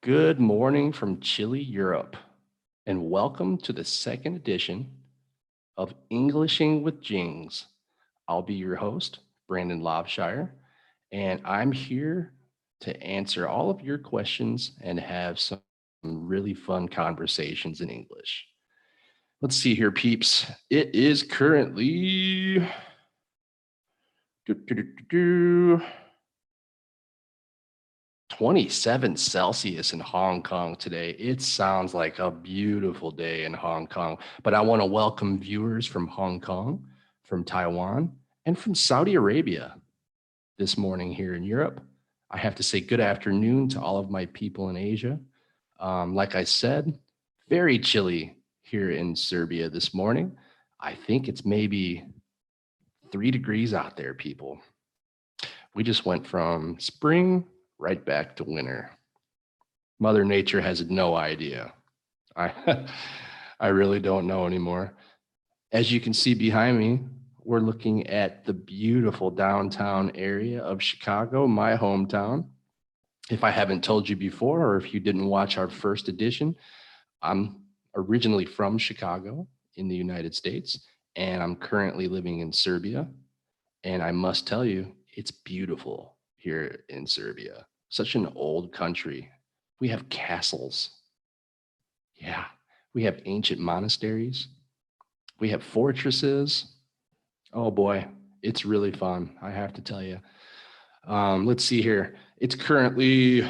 Good morning from chilly Europe, and welcome to the second edition of Englishing with Jings. I'll be your host, Brandon Lavshire, and I'm here to answer all of your questions and have some really fun conversations in English. Let's see here, peeps. It is currently 27 Celsius in Hong Kong today. It sounds like a beautiful day in Hong Kong, but I want to welcome viewers from Hong Kong, from Taiwan, and from Saudi Arabia this morning here in Europe. I have to say good afternoon to all of my people in Asia. Like I said, very chilly here in Serbia this morning. I think it's maybe 3 degrees out there, people. We just went from spring right back to winter. Mother Nature has no idea. I really don't know anymore. As you can see behind me, we're looking at the beautiful downtown area of Chicago, my hometown. If I haven't told you before, or if you didn't watch our first edition, I'm originally from Chicago in the United States, and I'm currently living in Serbia. And I must tell you, it's beautiful here in Serbia. Such an old country. We have castles. Yeah, we have ancient monasteries. We have fortresses. Oh boy, it's really fun, I have to tell you. Let's see here. It's currently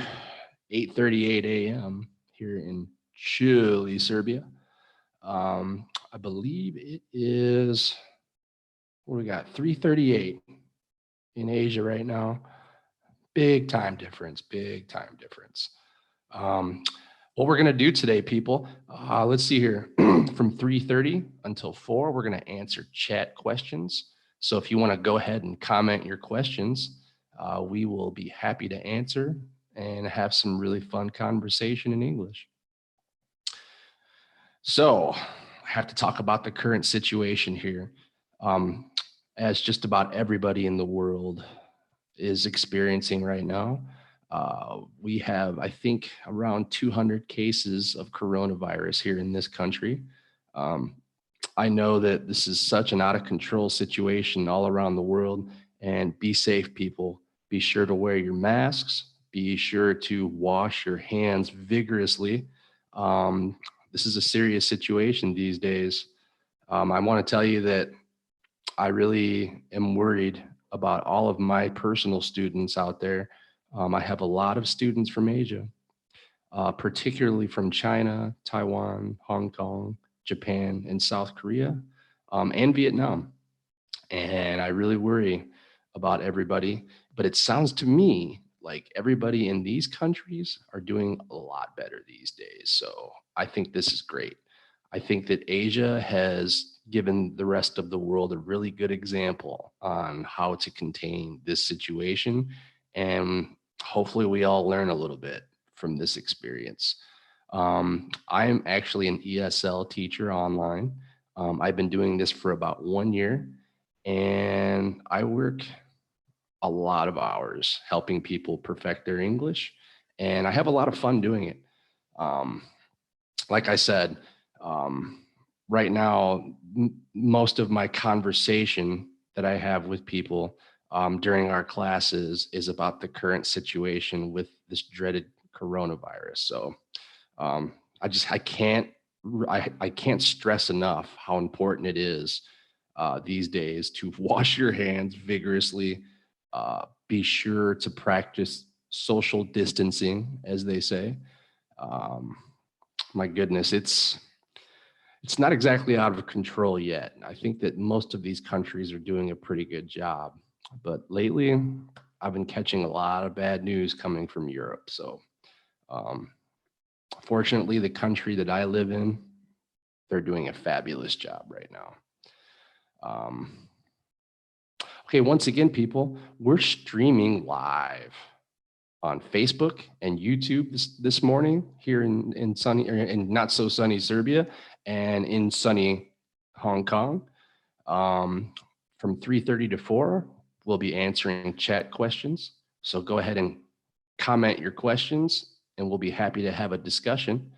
8:38 a.m. here in chilly Serbia. I believe it is, what do we got? 3:38 in Asia right now. Big time difference, big time difference. What we're gonna do today, people, let's see here, from 3:30 until 4, we're gonna answer chat questions. So if you wanna go ahead and comment your questions, we will be happy to answer and have some really fun conversation in English. So I have to talk about the current situation here. As just about everybody in the world is experiencing right now. We have, I think, around 200 cases of coronavirus here in this country. I know that this is such an out of control situation all around the world, and be safe, people. Be sure to wear your masks. Be sure to wash your hands vigorously. This is a serious situation these days. I want to tell you that I really am worried about all of my personal students out there. I have a lot of students from Asia, particularly from China, Taiwan, Hong Kong, Japan, and South Korea, and Vietnam. And I really worry about everybody, but it sounds to me like everybody in these countries are doing a lot better these days. So I think this is great. I think that Asia has given the rest of the world a really good example on how to contain this situation. And hopefully we all learn a little bit from this experience. I'm actually an ESL teacher online. I've been doing this for about 1 year, and I work a lot of hours helping people perfect their English, and I have a lot of fun doing it. Like I said, right now, most of my conversation that I have with people during our classes is about the current situation with this dreaded coronavirus. So I can't stress enough how important it is these days to wash your hands vigorously. Be sure to practice social distancing, as they say. My goodness, it's not exactly out of control yet. I think that most of these countries are doing a pretty good job. But lately, I've been catching a lot of bad news coming from Europe. So fortunately, the country that I live in, they're doing a fabulous job right now. Okay, once again, people, we're streaming live on Facebook and YouTube this morning here in sunny, or in not so sunny Serbia, and in sunny Hong Kong. From 3:30 to 4, we'll be answering chat questions. So go ahead and comment your questions and we'll be happy to have a discussion.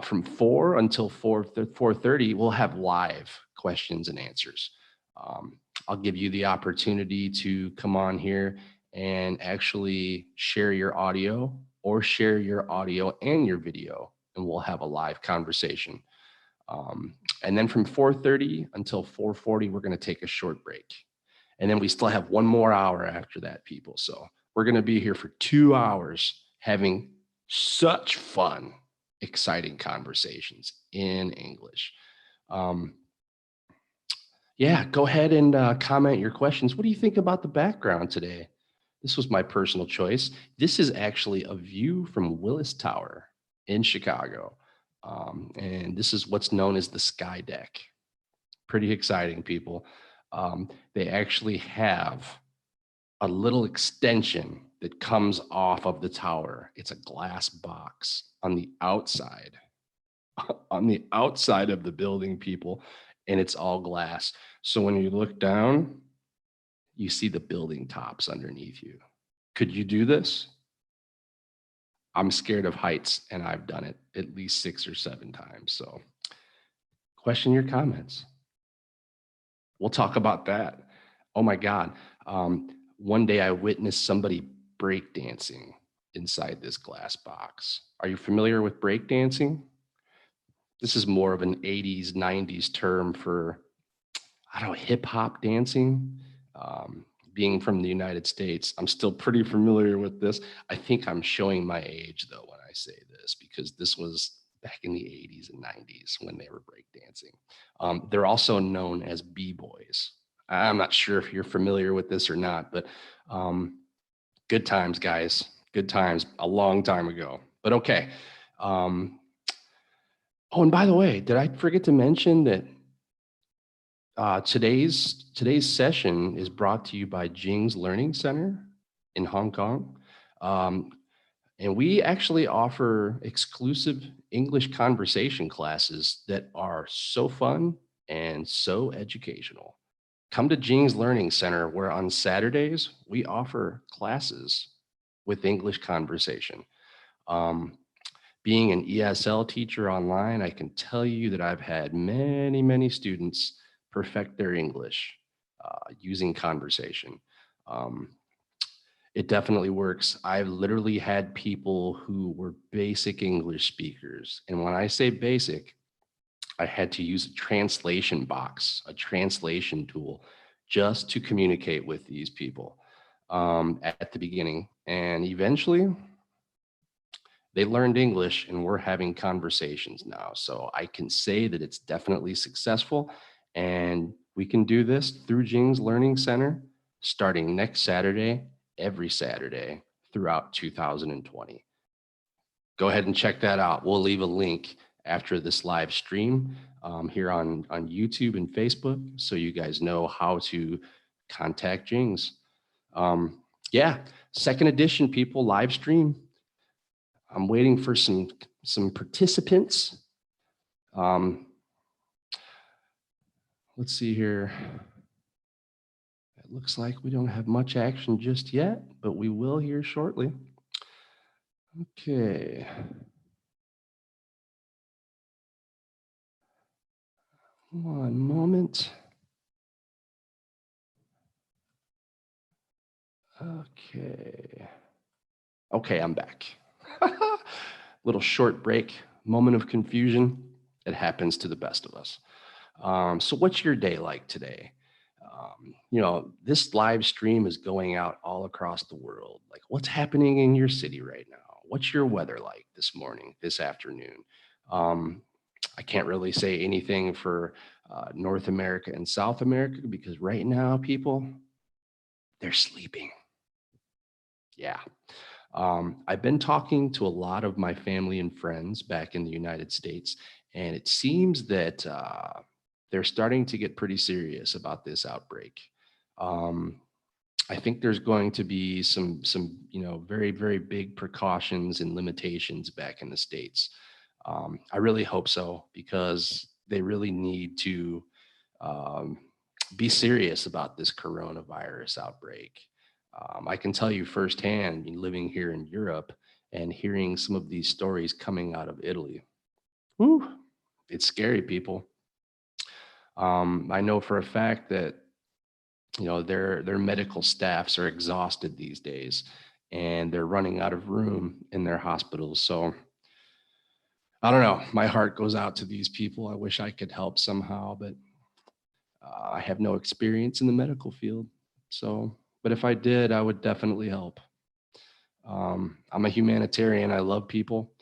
From 4 until 4:30, we'll have live questions and answers. I'll give you the opportunity to come on here and actually share your audio or share your audio and your video, and we'll have a live conversation. And then from 4:30 until 4:40, we're going to take a short break. And then we still have 1 more hour after that, people. So we're going to be here for 2 hours having such fun, exciting conversations in English. Yeah, go ahead and comment your questions. What do you think about the background today? This was my personal choice. This is actually a view from Willis Tower in Chicago. And this is what's known as the Sky Deck. Pretty exciting, people. They actually have a little extension that comes off of the tower. It's a glass box on the outside of the building, people, and it's all glass. So when you look down, you see the building tops underneath you. Could you do this? I'm scared of heights, and I've done it at least 6 or 7 times. So question your comments. We'll talk about that. Oh my God. One day I witnessed somebody breakdancing inside this glass box. Are you familiar with breakdancing? This is more of an 80s, 90s term for, I don't know, hip hop dancing. Being from the United States, I'm still pretty familiar with this. I think I'm showing my age though when I say this, because this was back in the 80s and 90s when they were breakdancing. They're also known as b-boys. I'm not sure if you're familiar with this or not, but good times, guys. Good times a long time ago. But okay. Oh, and by the way, did I forget to mention that today's session is brought to you by Jing's Learning Center in Hong Kong. And we actually offer exclusive English conversation classes that are so fun and so educational. Come to Jing's Learning Center, where on Saturdays, we offer classes with English conversation. Being an ESL teacher online, I can tell you that I've had many, many students perfect their English using conversation. It definitely works. I've literally had people who were basic English speakers. And when I say basic, I had to use a translation box, a translation tool, just to communicate with these people at the beginning. And eventually, they learned English and we're having conversations now. So I can say that it's definitely successful. And we can do this through Jing's Learning Center starting next Saturday, every Saturday throughout 2020. Go ahead and check that out. We'll leave a link after this live stream here on YouTube and Facebook, so you guys know how to contact Jing's. Yeah, second edition, people, live stream. I'm waiting for some participants. Let's see here. It looks like we don't have much action just yet, but we will here shortly. Okay. One moment. Okay, I'm back. Little short break, moment of confusion. It happens to the best of us. So what's your day like today? This live stream is going out all across the world. Like, what's happening in your city right now? What's your weather like this morning, this afternoon? I can't really say anything for North America and South America, because right now, people, they're sleeping. Yeah. I've been talking to a lot of my family and friends back in the United States, and it seems that they're starting to get pretty serious about this outbreak. I think there's going to be some very, very big precautions and limitations back in the States. I really hope so, because they really need to be serious about this coronavirus outbreak. I can tell you firsthand, living here in Europe, and hearing some of these stories coming out of Italy. Whew, it's scary, people. I know for a fact that their medical staffs are exhausted these days, and they're running out of room in their hospitals. So I don't know. My heart goes out to these people. I wish I could help somehow, but I have no experience in the medical field. So, but if I did, I would definitely help. I'm a humanitarian. I love people.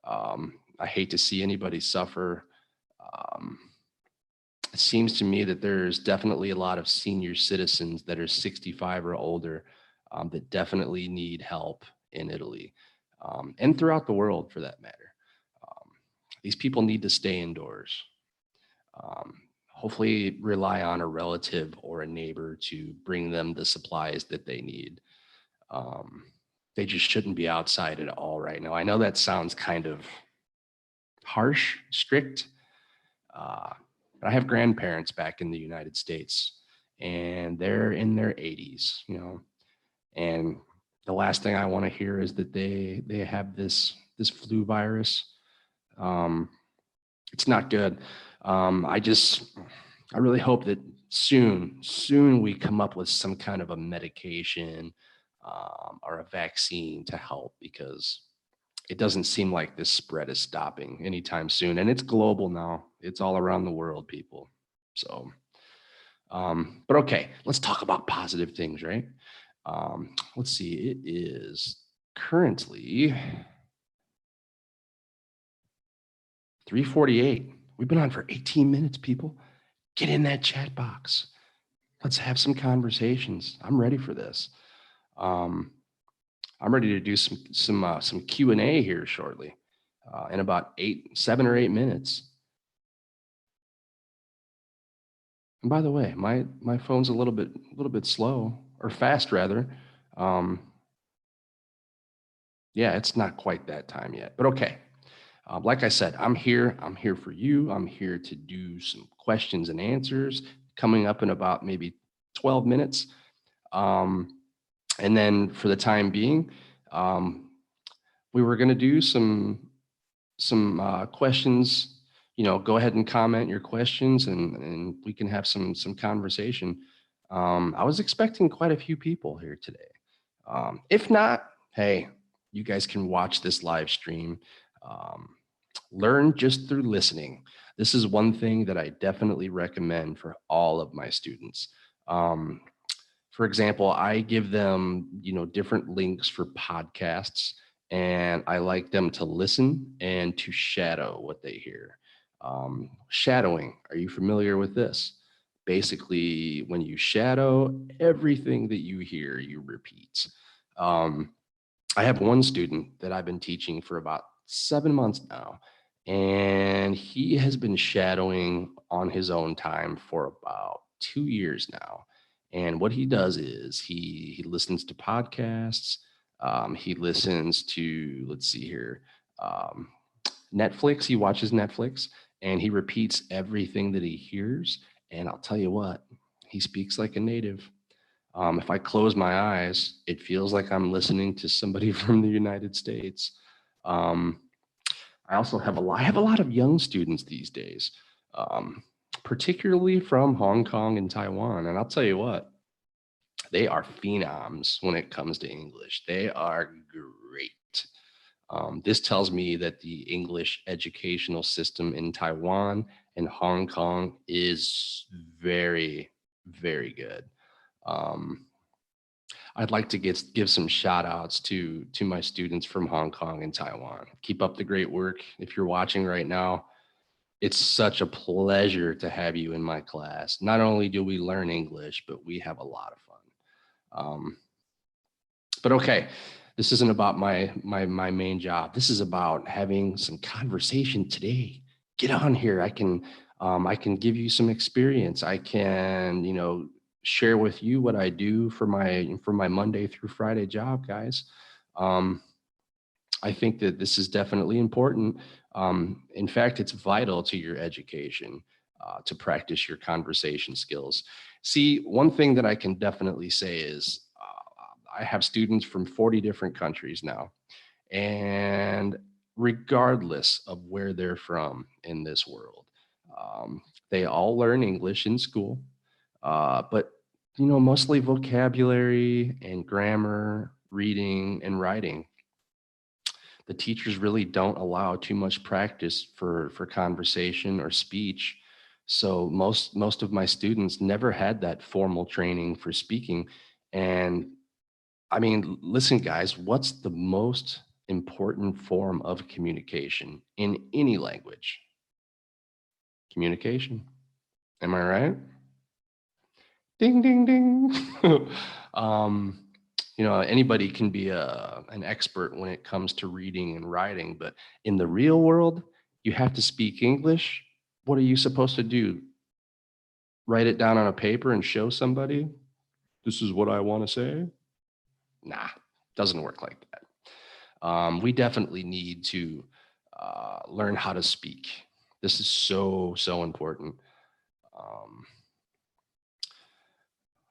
I hate to see anybody suffer. It seems to me that there's definitely a lot of senior citizens that are 65 or older that definitely need help in Italy and throughout the world for that matter. These people need to stay indoors. Hopefully rely on a relative or a neighbor to bring them the supplies that they need. They just shouldn't be outside at all right now. I know that sounds kind of harsh, strict, but I have grandparents back in the United States, and they're in their 80s, and the last thing I want to hear is that they have this flu virus. It's not good. I really hope that soon we come up with some kind of a medication or a vaccine to help, because it doesn't seem like this spread is stopping anytime soon. And it's global now. It's all around the world, people. So, but okay, let's talk about positive things, right? Let's see, it is currently 3:48. We've been on for 18 minutes, people. Get in that chat box. Let's have some conversations. I'm ready for this. I'm ready to do some Q&A here shortly, in about 7 or 8 minutes. And by the way, my phone's a little bit slow, or fast rather. Yeah, it's not quite that time yet, but okay. Like I said, I'm here for you. I'm here to do some questions and answers coming up in about maybe 12 minutes. And then for the time being, we were going to do some questions. Go ahead and comment your questions, and we can have some conversation. I was expecting quite a few people here today. If not, hey, you guys can watch this live stream. Learn just through listening. This is one thing that I definitely recommend for all of my students. For example, I give them, different links for podcasts, and I like them to listen and to shadow what they hear. Shadowing, are you familiar with this? Basically, when you shadow, everything that you hear, you repeat. I have one student that I've been teaching for about 7 months now, and he has been shadowing on his own time for about 2 years now. And what he does is he listens to podcasts. He listens to, let's see here, Netflix. He watches Netflix, and he repeats everything that he hears. And I'll tell you what, he speaks like a native. If I close my eyes, it feels like I'm listening to somebody from the United States. I also have I have a lot of young students these days, particularly from Hong Kong and Taiwan. And I'll tell you what, they are phenoms when it comes to English. They are great. This tells me that the English educational system in Taiwan and Hong Kong is very, very good. I'd like to give some shout outs to my students from Hong Kong and Taiwan. Keep up the great work. If you're watching right now, it's such a pleasure to have you in my class. Not only do we learn English, but we have a lot of fun. But okay, this isn't about my main job. This is about having some conversation today. Get on here. I can give you some experience. I can, share with you what I do for my Monday through Friday job, guys. I think that this is definitely important. In fact, it's vital to your education to practice your conversation skills. See, one thing that I can definitely say is I have students from 40 different countries now, And regardless of where they're from in this world, they all learn English in school, but mostly vocabulary and grammar, reading and writing. The teachers really don't allow too much practice for conversation or speech. So most of my students never had that formal training for speaking. And I mean, listen, guys, what's the most important form of communication in any language? Communication. Am I right? Ding, ding, ding. Anybody can be an expert when it comes to reading and writing, but in the real world, you have to speak English. What are you supposed to do? Write it down on a paper and show somebody? This is what I want to say? Nah, doesn't work like that. We definitely need to learn how to speak. This is so, so important.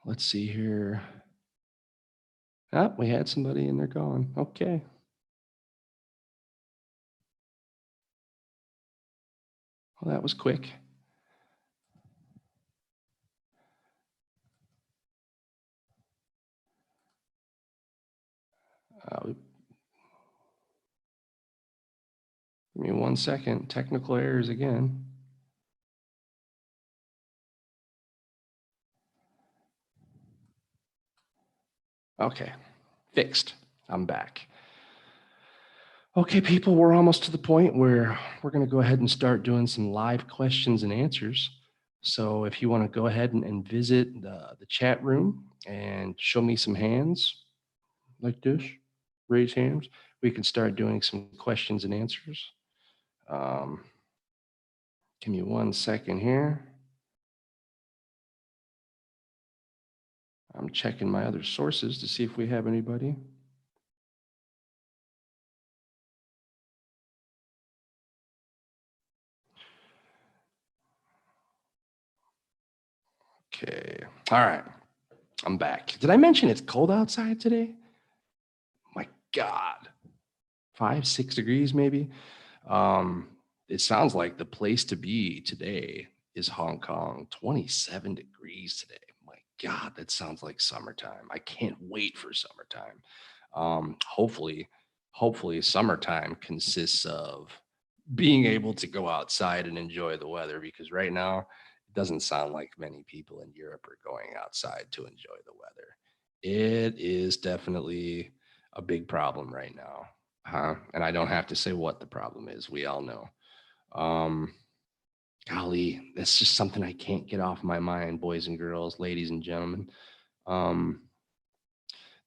Let's see here. Ah, we had somebody and they're gone. Okay. Well, that was quick. Give me 1 second. Technical errors again. Okay, fixed. I'm back. Okay, people, we're almost to the point where we're going to go ahead and start doing some live questions and answers. So if you want to go ahead and visit the chat room and show me some hands like this, raise hands, we can start doing some questions and answers. Give me 1 second here. I'm checking my other sources to see if we have anybody. Okay. All right. I'm back. Did I mention it's cold outside today? My God. 5, 6 degrees maybe. It sounds like the place to be today is Hong Kong. 27 degrees today. My God, that sounds like summertime. I can't wait for summertime. Hopefully summertime consists of being able to go outside and enjoy the weather, because right now it doesn't sound like many people in Europe are going outside to enjoy the weather. It is definitely a big problem right now. And I don't have to say what the problem is. We all know. Golly, that's just something I can't get off my mind, boys and girls, ladies and gentlemen.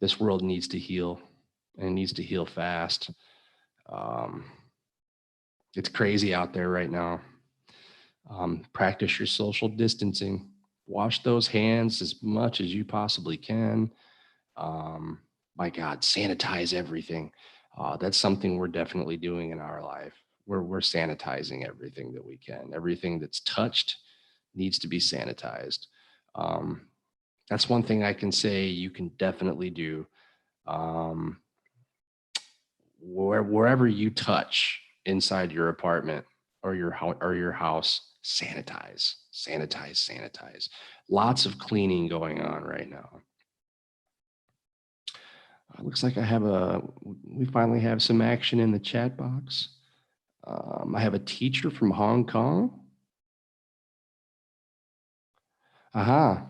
This world needs to heal, and it needs to heal fast. It's crazy out there right now. Practice your social distancing. Wash those hands as much as you possibly can. My God, sanitize everything. That's something we're definitely doing in our life. We're sanitizing everything that we can. Everything that's touched needs to be sanitized. That's one thing I can say you can definitely do. Wherever you touch inside your apartment or your house, sanitize. Lots of cleaning going on right now. Looks like we finally have some action in the chat box. I have a teacher from Hong Kong. Aha.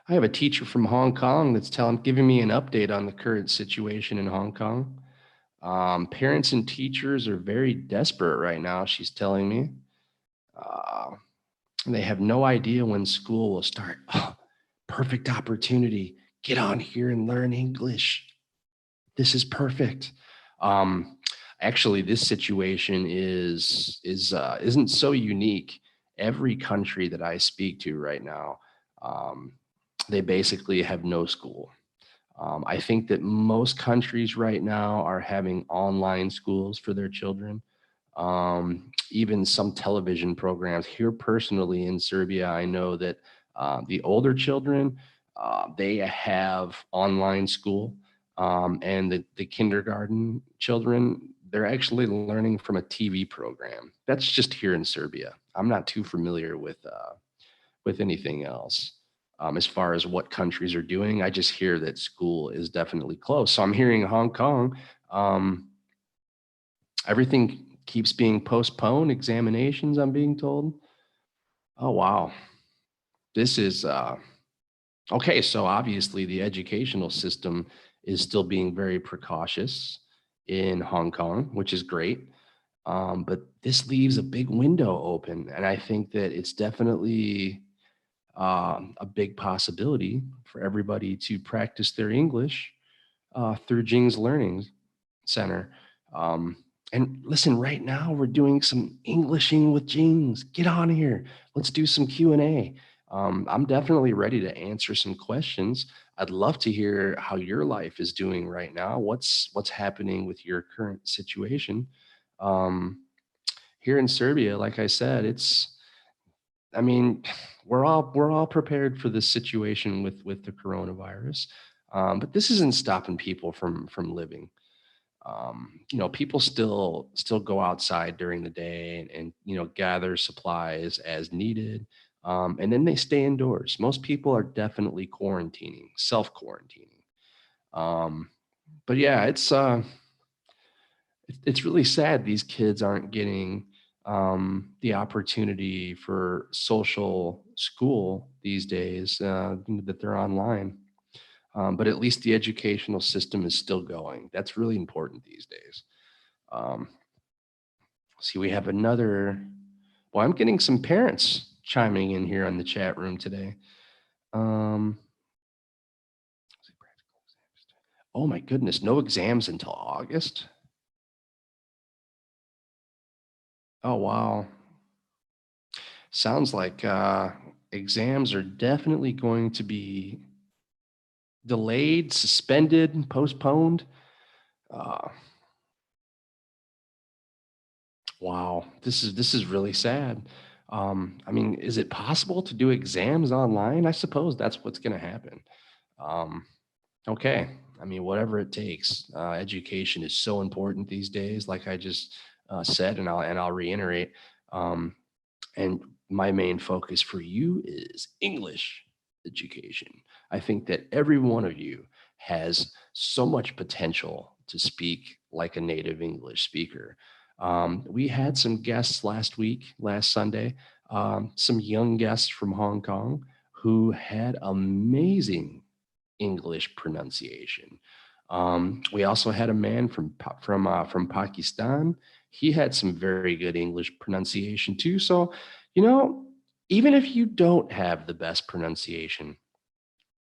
I have a teacher from Hong Kong that's giving me an update on the current situation in Hong Kong. Parents and teachers are very desperate right now, she's telling me. They have no idea when school will start. Oh, perfect opportunity. Get on here and learn English. This is perfect. Actually, this situation isn't so unique. Every country that I speak to right now, they basically have no school. I think that most countries right now are having online schools for their children. Even some television programs here personally in Serbia, I know that the older children, they have online school. And the kindergarten children, they're actually learning from a TV program. That's just here in Serbia. I'm not too familiar with anything else. As far as what countries are doing, I just hear that school is definitely closed. So I'm hearing Hong Kong, everything keeps being postponed, examinations, I'm being told. Oh, wow. This is, okay, so obviously the educational system is still being very precautious in Hong Kong, which is great. But this leaves a big window open. And I think that it's definitely a big possibility for everybody to practice their English through Jing's Learning Center. And listen, right now we're doing some Englishing with Jings. Get on here. Let's do some Q&A. I'm definitely ready to answer some questions. I'd love to hear how your life is doing right now. What's happening with your current situation? Here in Serbia, like I said, I mean, we're all prepared for this situation with the coronavirus, but this isn't stopping people from living. People still go outside during the day and gather supplies as needed, and then they stay indoors. Most people are definitely quarantining, self-quarantining. But yeah, it's really sad these kids aren't getting the opportunity for social school these days, that they're online. But at least the educational system is still going. That's really important these days. Um, see, we have another. Well, I'm getting some parents chiming in here on the chat room today. Um, oh my goodness, no exams until August. Oh wow. Sounds like exams are definitely going to be delayed, suspended, postponed. Uh, wow, this is really sad. I mean, is it possible to do exams online? I suppose that's what's going to happen. Um, okay, I mean, whatever it takes. Education is so important these days, like I just said, and I'll reiterate. Um, And my main focus for you is English education. I think that every one of you has so much potential to speak like a native English speaker. We had some guests last Sunday, some young guests from Hong Kong who had amazing English pronunciation. We also had a man from Pakistan. He had some very good English pronunciation too. So, you know, even if you don't have the best pronunciation,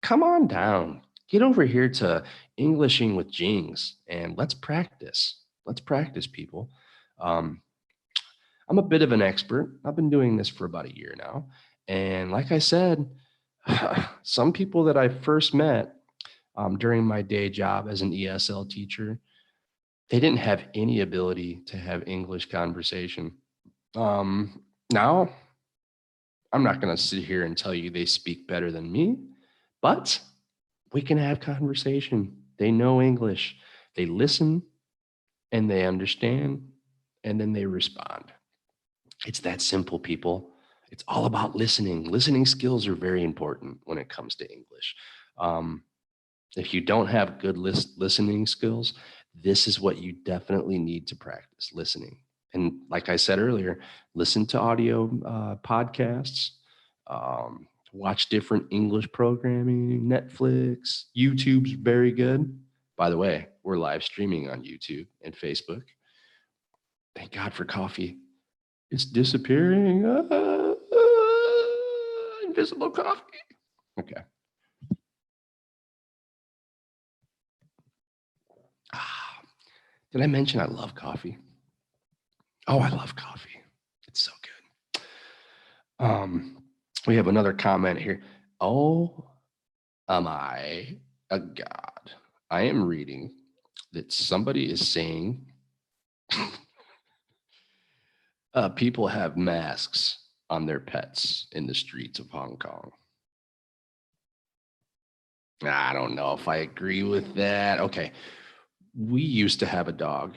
come on down. Get over here to Englishing with Jings and let's practice. Let's practice, people. Um, I'm a bit of an expert. I've been doing this for about a year now. And like I said, some people that I first met during my day job as an ESL teacher, they didn't have any ability to have English conversation. Now, I'm not going to sit here and tell you they speak better than me, but we can have conversation. They know English, they listen, and they understand, and then they respond. It's that simple, people. It's all about listening. Listening skills are very important when it comes to English. Um, If you don't have good listening skills, this is what you definitely need to practice listening. And like I said earlier, listen to audio podcasts, watch different English programming, Netflix, YouTube's very good. By the way, we're live streaming on YouTube and Facebook. Thank God for coffee. It's disappearing. Invisible coffee. Okay. Ah, did I mention I love coffee? Oh, I love coffee. It's so good. We have another comment here. Oh, am I a god? I am reading that somebody is saying people have masks on their pets in the streets of Hong Kong. I don't know if I agree with that. Okay. We used to have a dog,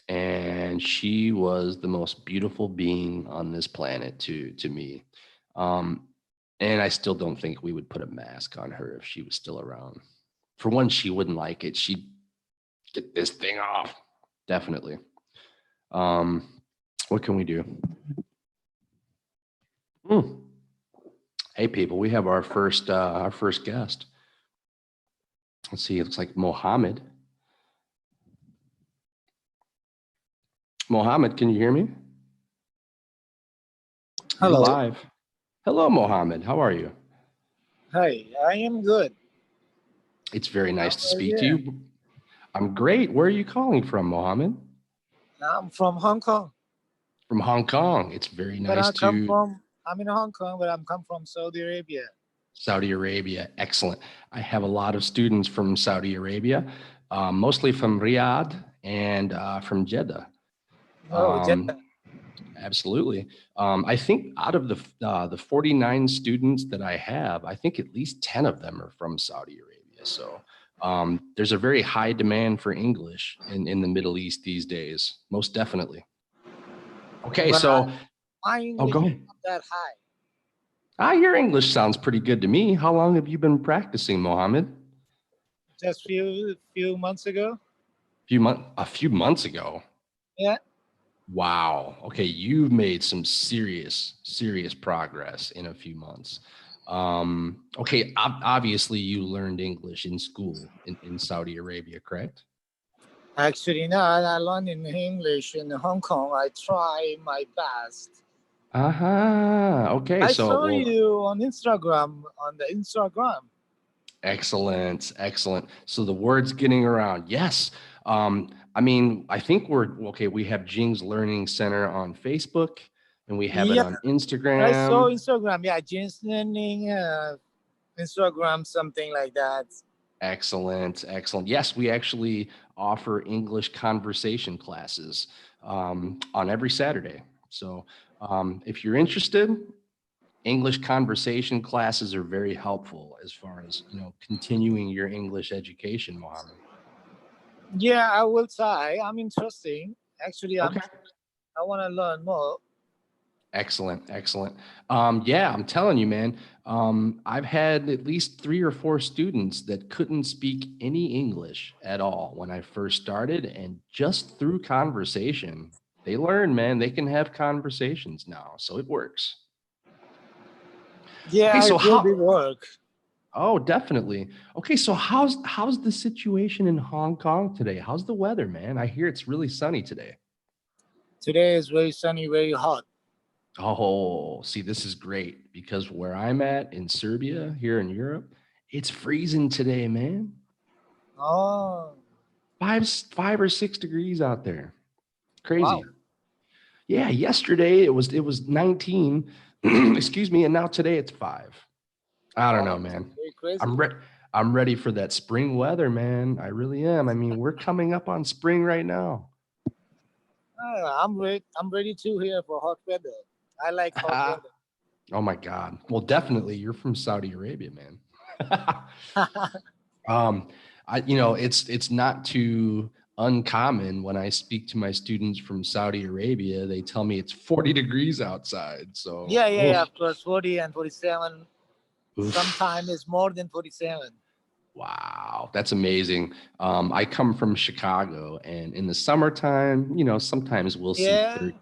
and she was the most beautiful being on this planet to me. Um, and I still don't think we would put a mask on her if she was still around. For one, she wouldn't like it. She'd get this thing off. Definitely. What can we do? Hey, people, we have our first guest. Let's see. It looks like Mohammed. Mohammed, can you hear me? Hello. You're live. Hello, Mohammed. How are you? Hi, I am good. It's very nice to How are speak to you. I'm great. Where are you calling from, Mohammed? I'm from Hong Kong. From Hong Kong. It's very But nice to. I'm in Hong Kong, but I'm come from Saudi Arabia. Saudi Arabia. Excellent. I have a lot of students from Saudi Arabia, mostly from Riyadh and from Jeddah. Jeddah. Absolutely. I think out of the 49 students that I have, I think at least 10 of them are from Saudi Arabia. So there's a very high demand for English in the Middle East these days, most definitely. Okay, But so my English go is ahead. not that high. Your English sounds pretty good to me. How long have you been practicing, Mohammed? Just few months ago. A few months ago. Yeah. Wow. Okay, you've made some serious progress in a few months. Okay, obviously you learned English in school in Saudi Arabia, correct? Actually, no, I learned in English in Hong Kong. I try my best. Okay. I saw you on Instagram, Excellent. So the word's getting around. Yes. I mean, I think we have Jing's Learning Center on Facebook, and we have it on Instagram. I saw Instagram. Yeah, Jing's Learning, Instagram, something like that. Excellent. Yes, we actually offer English conversation classes on every Saturday. So if you're interested, English conversation classes are very helpful as far as, continuing your English education, Mohammed. Yeah, I will try. I'm interested. Actually, Okay. I want to learn more. Excellent. Yeah, I'm telling you, man, I've had at least 3 or 4 students that couldn't speak any English at all when I first started, and just through conversation, they learn, man. They can have conversations now, so it works. Yeah, okay, so it will work. Oh, definitely. Okay, so how's the situation in Hong Kong today? How's the weather, man? I hear it's really sunny today. Today is very sunny, very hot. Oh, see, this is great because where I'm at in Serbia, here in Europe, it's freezing today, man. Oh. 5 or 6 degrees out there. Crazy. Wow. Yeah, yesterday it was 19, excuse me, and now today it's 5. I don't know, man. Crazy. I'm ready for that spring weather, man. I really am. I mean, we're coming up on spring right now. I'm ready to here for hot weather. I like hot weather. Oh my God. Well, definitely you're from Saudi Arabia, man. It's not too uncommon when I speak to my students from Saudi Arabia, they tell me it's 40 degrees outside. So yeah, of course, 40 and 47. Sometimes it's more than 47. Wow, that's amazing. I come from Chicago, and in the summertime, sometimes we'll see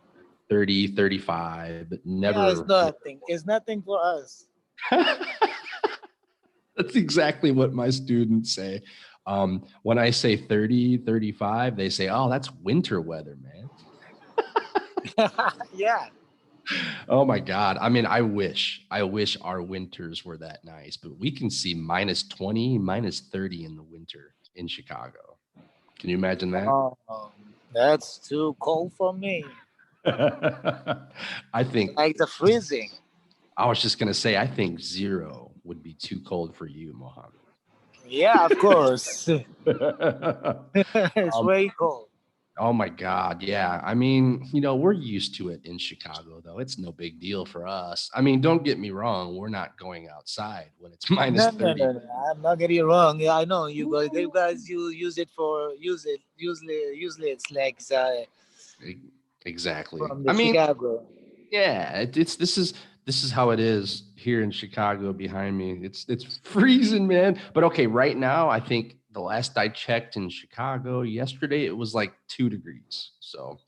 30, 35, but never. Yeah, it's nothing. It's nothing for us. That's exactly what my students say. When I say 30, 35, they say, oh, that's winter weather, man. Yeah. Oh my God. I mean, I wish our winters were that nice, but we can see -20, -30 in the winter in Chicago. Can you imagine that? Oh, that's too cold for me. I think like the freezing. I was just going to say, I think 0 would be too cold for you, Mohammed. Yeah, of course. It's very cold. Oh my God. Yeah. I mean, we're used to it in Chicago, though. It's no big deal for us. I mean, don't get me wrong. We're not going outside when it's minus No, no, 30. no, no. I'm not getting you wrong. Yeah, I know you use it for use it. Usually it's like Exactly. from the I mean, Chicago. yeah, this is how it is here in Chicago behind me. It's freezing, man. But okay, right now, I think the last I checked in Chicago yesterday, it was like 2 degrees. So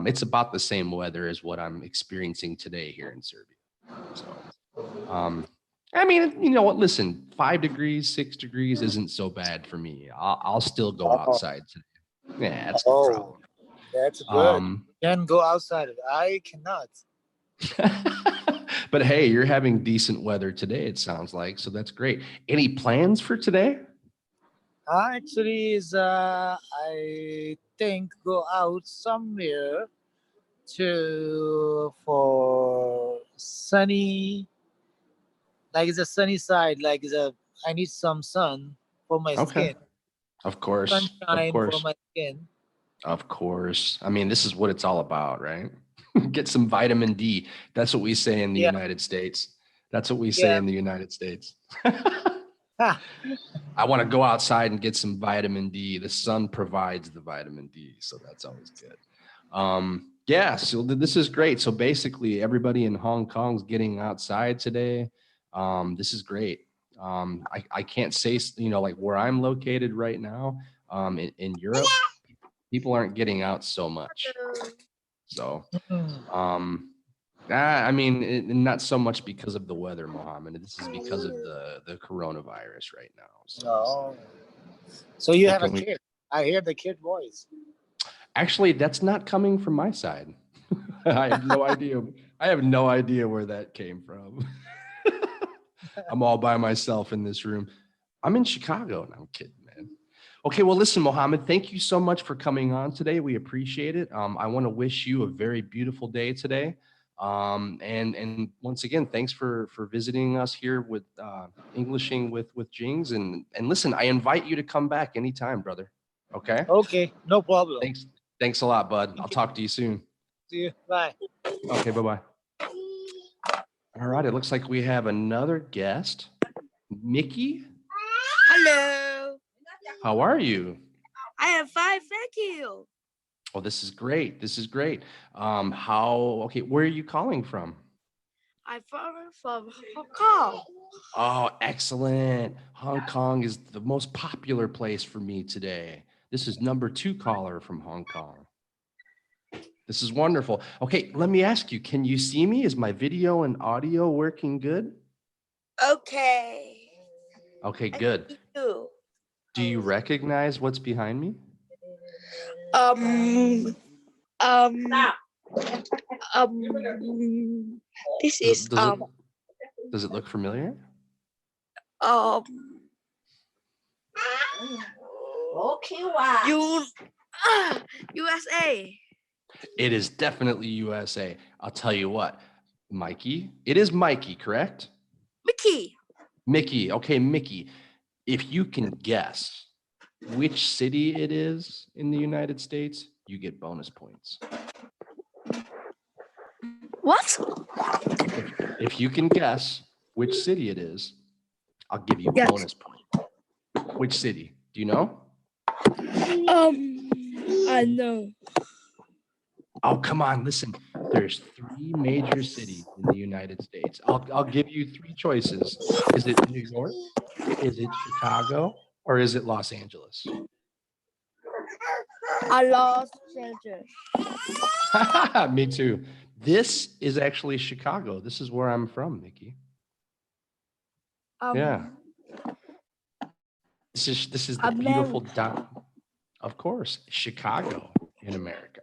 it's about the same weather as what I'm experiencing today here in Serbia. So I mean, you know what? Listen, 5 degrees, 6 degrees isn't so bad for me. I'll still go Oh, outside today. Yeah, that's the oh, problem. that's good. Um, You can go outside. I cannot. but hey, you're having decent weather today, it sounds like. So that's great. Any plans for today? Actually, I think go out somewhere for sunny, like it's a sunny side, I need some sun for my Okay. skin, Of course. Of sunshine for course. my skin. Of course. I mean, this is what it's all about, right? Get some vitamin D. That's what we say in the Yeah, United States. That's what we say yeah. in the United States. Ha. I want to go outside and get some vitamin D. The sun provides the vitamin D, so that's always good. Yeah, so this is great. So basically, everybody in Hong Kong's getting outside today. This is great. I can't say, like where I'm located right now, in Europe, people aren't getting out so much. So, Mm. I mean, not so much because of the weather, Mohammed. This is because of the coronavirus right now. So, Oh, so you what have a can we? kid? I hear the kid voice. Actually, that's not coming from my side. I have no idea. I have no idea where that came from. I'm all by myself in this room. I'm in Chicago. No, I'm kidding, man. Okay, well, listen, Mohammed, thank you so much for coming on today. We appreciate it. I want to wish you a very beautiful day today. And once again, thanks for visiting us here with Englishing with Jings. And listen, I invite you to come back anytime, brother. Okay. Okay, no problem. Thanks a lot, bud. I'll Thank you. talk to you soon. See you. Bye. Okay, bye-bye. All right, it looks like we have another guest. Mickey, Hello. how are you? I am fine, thank you. Oh, this is great. This is great. Okay, where are you calling from? I'm from Hong Kong. Oh, excellent. Hong Kong is the most popular place for me today. This is number 2 caller from Hong Kong. This is wonderful. Okay, let me ask you, can you see me? Is my video and audio working good? Okay. Okay, good. I see you. Do you recognize what's behind me? Um. This is Does it look familiar? um. USA. It is definitely USA. I'll tell you what, Mikey. It is Mikey, correct? Mickey. Mickey. Okay, Mickey. If you can guess which city it is in the United States, you get bonus points. What? If you can guess which city it is, I'll give you a Yes. bonus point. Which city? Do you know? I know. Oh, come on, listen. There's 3 major cities in the United States. I'll give you 3 choices. Is it New York? Is it Chicago? Or is it Los Angeles? I lost Angeles. Me too. This is actually Chicago. This is where I'm from, Mickey. Yeah. This is the beautiful dot. Of course, Chicago in America.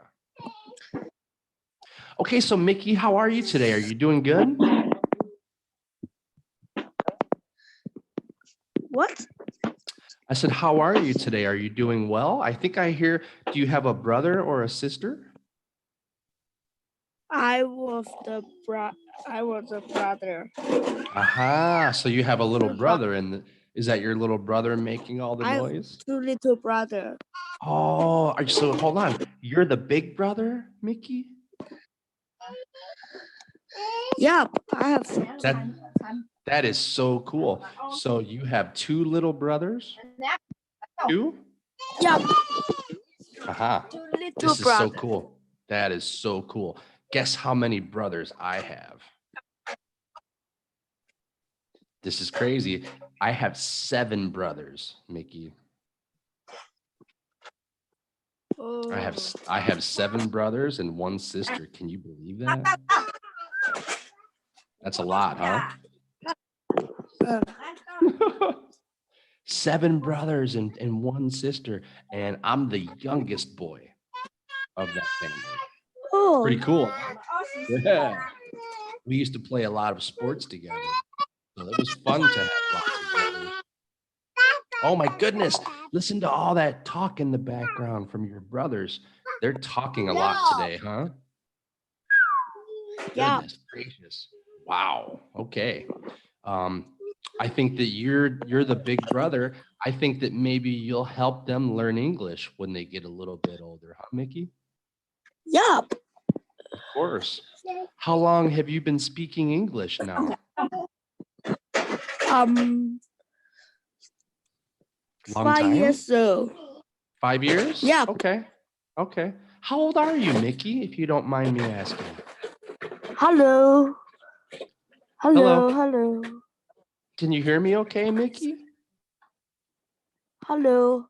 Okay, so Mickey, how are you today? Are you doing good? What? I said, how are you today? Are you doing well? I think I hear, do you have a brother or a sister? I was a brother. Aha, so you have a little brother, and is that your little brother making all the I have noise? 2 little brothers. Oh, so hold on. You're the big brother, Mickey? Yeah, I have That is so cool. So you have two little brothers? Two? yeah, Aha. two little This is so brothers. cool. That is so cool. Guess how many brothers I have? This is crazy. I have 7 brothers, Mickey. Oh. I have 7 brothers and 1 sister. Can you believe that? That's a lot, huh? 7 brothers and 1 sister, and I'm the youngest boy of that family. Oh. Pretty cool. Yeah. We used to play a lot of sports together. So it was fun to have lots of brothers. Oh my goodness. Listen to all that talk in the background from your brothers. They're talking a lot today, huh? Yeah. Goodness gracious. Wow. Okay. I think that you're the big brother. I think that maybe you'll help them learn English when they get a little bit older, huh, Mickey? Yeah. Of course. How long have you been speaking English now? Long 5 time? years old. 5 years? Yeah. Okay. Okay. How old are you, Mickey, if you don't mind me asking? Hello. Hello. Hello. Hello. Can you hear me okay, Mickey? Hello.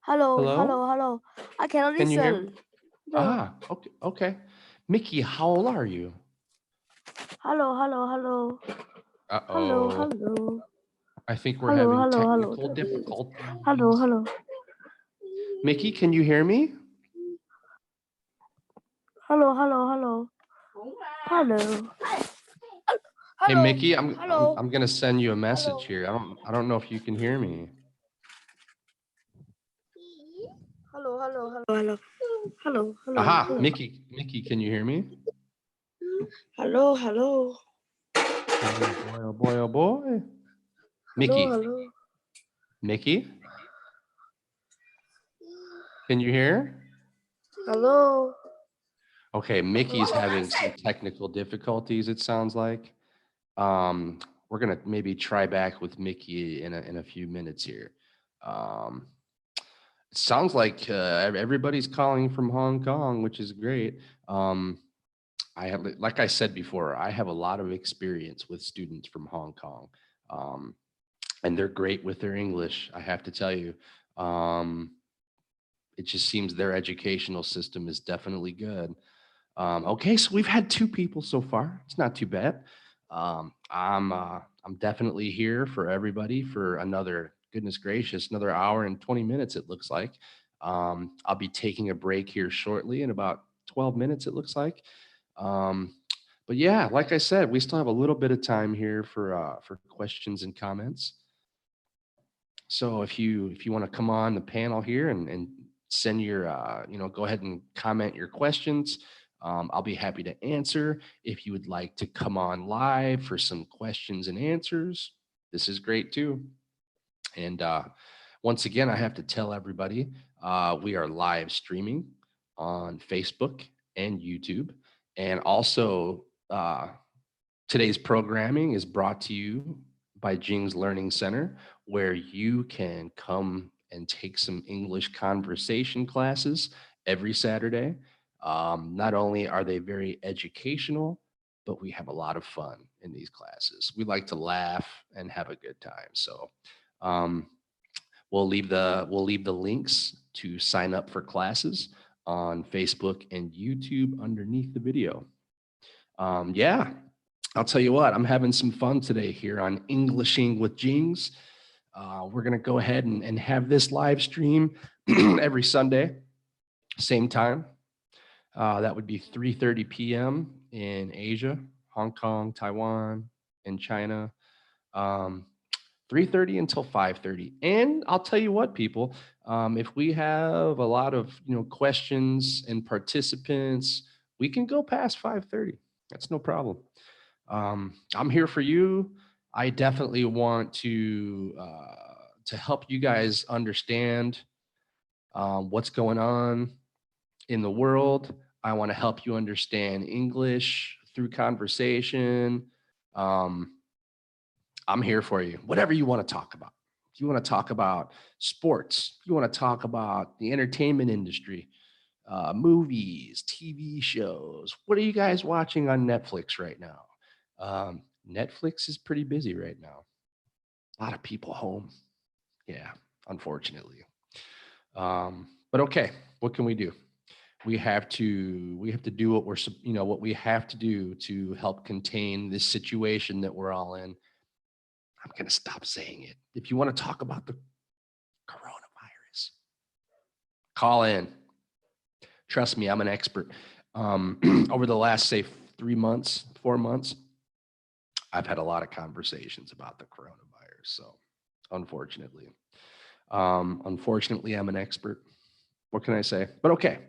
Hello. Hello? Hello. Hello. I cannot Can you hear listen. No. Ah, okay. Okay. Mickey, how old are you? Hello. Hello. Hello. Hello. Uh-oh. Hello. I think we're Hello. having Hello. Hello. technical difficulties. Hello. Hello. Mickey, can you hear me? Hello. Hello. Hello. Hello. Hey, Mickey, Hello. I'm gonna send you a message Hello. here. I don't know if you can hear me. Hello. Hello. Hello. Hello. Hello. Hello. Aha, Hello. Mickey, can you hear me? Hello. Hello. Oh boy, oh boy. Hello. Mickey, Hello. Mickey, can you hear? Hello. Okay, Mickey's having some technical difficulties, it sounds like. We're gonna maybe try back with Mickey in a few minutes here. It sounds like everybody's calling from Hong Kong, which is great. I have, like I said before, I have a lot of experience with students from Hong Kong, and they're great with their English. I have to tell you, it just seems their educational system is definitely good. Okay, so we've had 2 people so far. It's not too bad. I'm definitely here for everybody for another, goodness gracious, another hour and 20 minutes, it looks like. I'll be taking a break here shortly in about 12 minutes, it looks like. But yeah, like I said, we still have a little bit of time here for questions and comments. So if you want to come on the panel here and send your, go ahead and comment your questions. I'll be happy to answer. If you would like to come on live for some questions and answers, this is great too. And once again, I have to tell everybody, we are live streaming on Facebook and YouTube. And also, today's programming is brought to you by Jing's Learning Center, where you can come and take some English conversation classes every Saturday. Not only are they very educational, but we have a lot of fun in these classes. We like to laugh and have a good time. So we'll leave the links to sign up for classes on Facebook and YouTube underneath the video. Yeah, I'll tell you what, I'm having some fun today here on Englishing with Jings. We're going to go ahead and have this live stream every Sunday, same time. That would be 3:30 p.m. in Asia, Hong Kong, Taiwan, and China. 3:30 until 5:30. And I'll tell you what, people, if we have a lot of questions and participants, we can go past 5:30. That's no problem. I'm here for you. I definitely want to help you guys understand what's going on in the world. I want to help you understand English through conversation. I'm here for you. Whatever you want to talk about. If you want to talk about sports, if you want to talk about the entertainment industry, movies, TV shows. What are you guys watching on Netflix right now? Netflix is pretty busy right now. A lot of people home. Yeah, unfortunately. But okay, what can we do? We have to do what what we have to do to help contain this situation that we're all in. I'm going to stop saying it. If you want to talk about the coronavirus, call in. Trust me, I'm an expert. Over the last, say, 4 months, I've had a lot of conversations about the coronavirus. So unfortunately, I'm an expert. What can I say? But okay.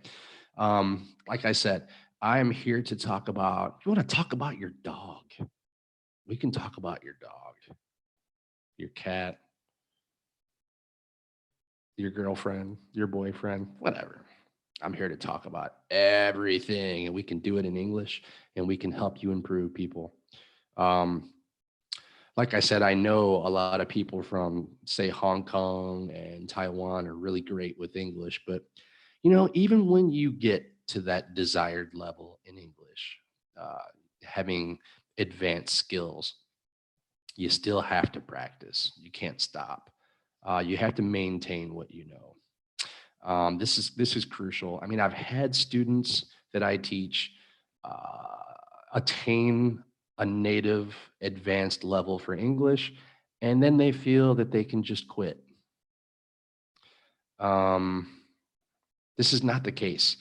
Like I said, I am here to talk about, you want to talk about your dog? We can talk about your dog, your cat, your girlfriend, your boyfriend, whatever. I'm here to talk about everything, and we can do it in English, and we can help you improve, people. Like I said, I know a lot of people from, say, Hong Kong and Taiwan are really great with English, but even when you get to that desired level in English, having advanced skills, you still have to practice. You can't stop. You have to maintain what you know. This is crucial. I mean, I've had students that I teach attain a native advanced level for English, and then they feel that they can just quit. This is not the case.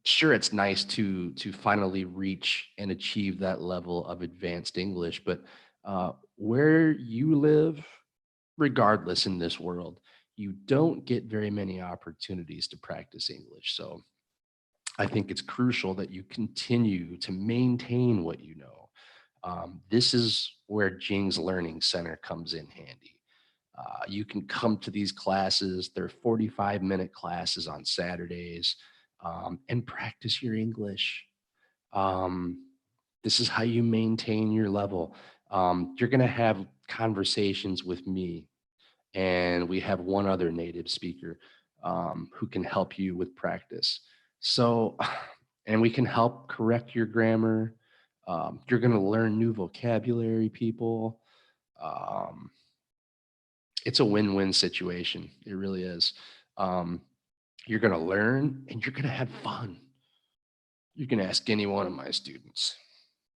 Sure, it's nice to finally reach and achieve that level of advanced English, but where you live, regardless in this world, you don't get very many opportunities to practice English. So I think it's crucial that you continue to maintain what you know. This is where Jing's Learning Center comes in handy. You can come to these classes. They're 45-minute classes on Saturdays, and practice your English. This is how you maintain your level. You're going to have conversations with me, and we have one other native speaker who can help you with practice. So, and we can help correct your grammar. You're going to learn new vocabulary, people. It's a win-win situation. It really is. You're going to learn and you're going to have fun. You can ask any one of my students.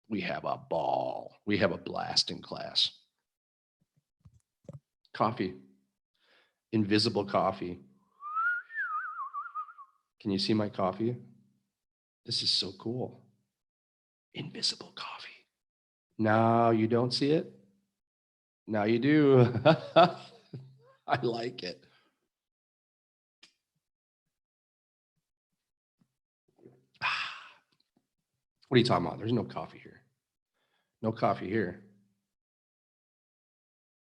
We have a ball. We have a blast in class. Coffee. Invisible coffee. Can you see my coffee? This is so cool. Invisible coffee. Now you don't see it? Now you do. I like it. What are you talking about? There's no coffee here. No coffee here.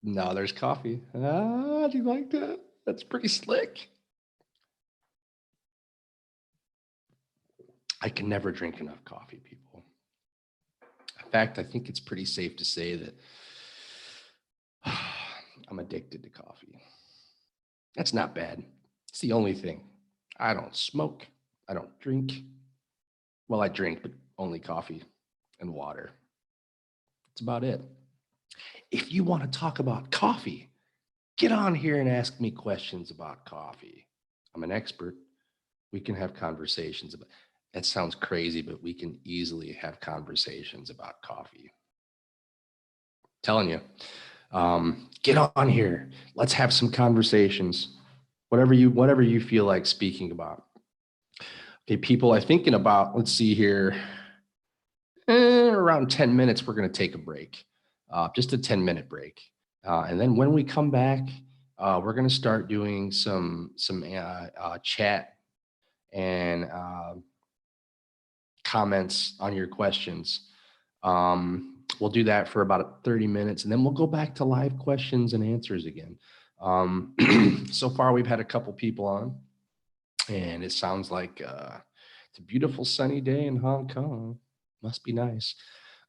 No, there's coffee. Do you like that? That's pretty slick. I can never drink enough coffee, people. In fact, I think it's pretty safe to say that I'm addicted to coffee. That's not bad. It's the only thing. I don't smoke. I don't drink. Well, I drink, but only coffee and water. That's about it. If you want to talk about coffee, get on here and ask me questions about coffee. I'm an expert. We can have conversations about. That sounds crazy, but we can easily have conversations about coffee. Telling you, get on here. Let's have some conversations. Whatever you feel like speaking about. Okay, people, I'm thinking about, let's see here, around 10 minutes, we're going to take a break, just a 10-minute break. And then when we come back, we're going to start doing some chat and comments on your questions. We'll do that for about 30 minutes, and then we'll go back to live questions and answers again. So far, we've had a couple people on, and it sounds like it's a beautiful sunny day in Hong Kong. Must be nice.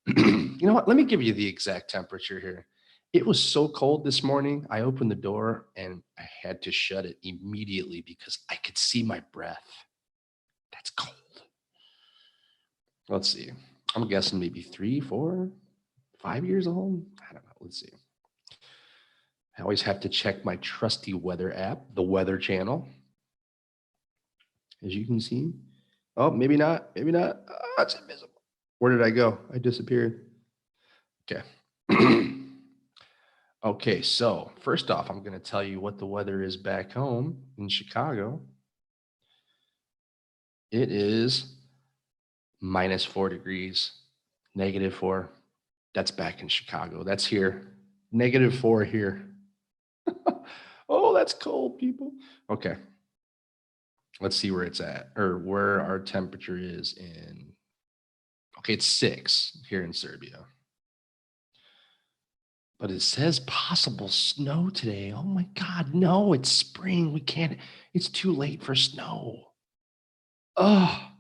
You know what? Let me give you the exact temperature here. It was so cold this morning. I opened the door and I had to shut it immediately because I could see my breath. That's cold. Let's see. I'm guessing maybe 3, 4, 5 years old. I don't know. Let's see. I always have to check my trusty weather app, the Weather Channel. As you can see. Oh, maybe not. Maybe not. Oh, it's invisible. Where did I go? I disappeared. Okay. Okay, so first off, I'm going to tell you what the weather is back home in Chicago. It is -4 degrees, -4. That's back in Chicago. That's here. -4 here. Oh, that's cold, people. Okay. Let's see where it's at, or where our temperature is in. Okay, it's 6 here in Serbia. But it says possible snow today. Oh my God, no, it's spring. We can't, it's too late for snow. Oh,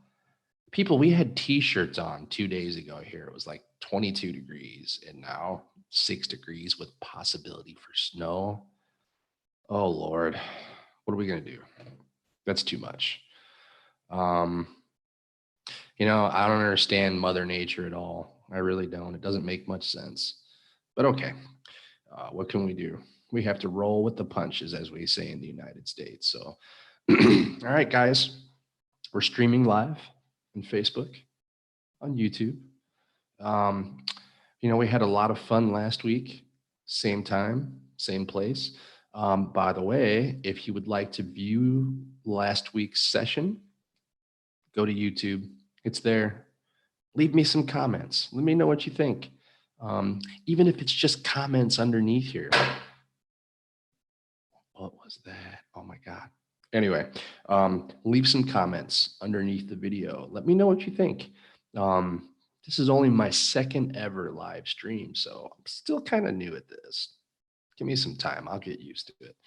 people, we had t-shirts on 2 days ago here. It was like 22 degrees and now 6 degrees with possibility for snow. Oh Lord, what are we gonna do? That's too much. You know, I don't understand Mother Nature at all. I really don't. It doesn't make much sense. But okay, what can we do? We have to roll with the punches, as we say in the United States. So, all right, guys, we're streaming live on Facebook, on YouTube. You know, we had a lot of fun last week, same time, same place. By the way, if you would like to view last week's session, go to YouTube. It's there. Leave me some comments. Let me know what you think. Even if it's just comments underneath here. What was that? Oh my God. Anyway, leave some comments underneath the video. Let me know what you think. This is only my second ever live stream, so I'm still kind of new at this. Give me some time. I'll get used to it.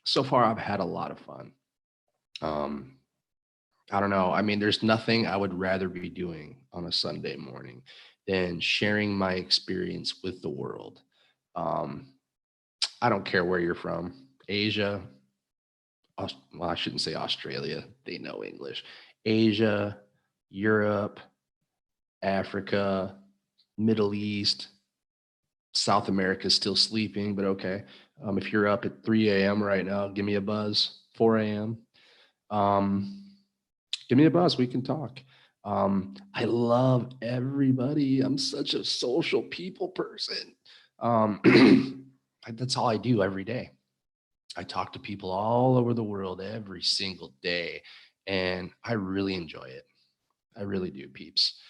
So far, I've had a lot of fun. I don't know. I mean, there's nothing I would rather be doing on a Sunday morning than sharing my experience with the world. I don't care where you're from, Asia, well, I shouldn't say Australia. They know English. Asia, Europe, Africa, Middle East, South America is still sleeping, but okay. If you're up at 3 a.m. right now, give me a buzz. 4 a.m. Give me a buzz. We can talk. I love everybody. I'm such a social people person. That's all I do every day. I talk to people all over the world every single day, and I really enjoy it. I really do, peeps.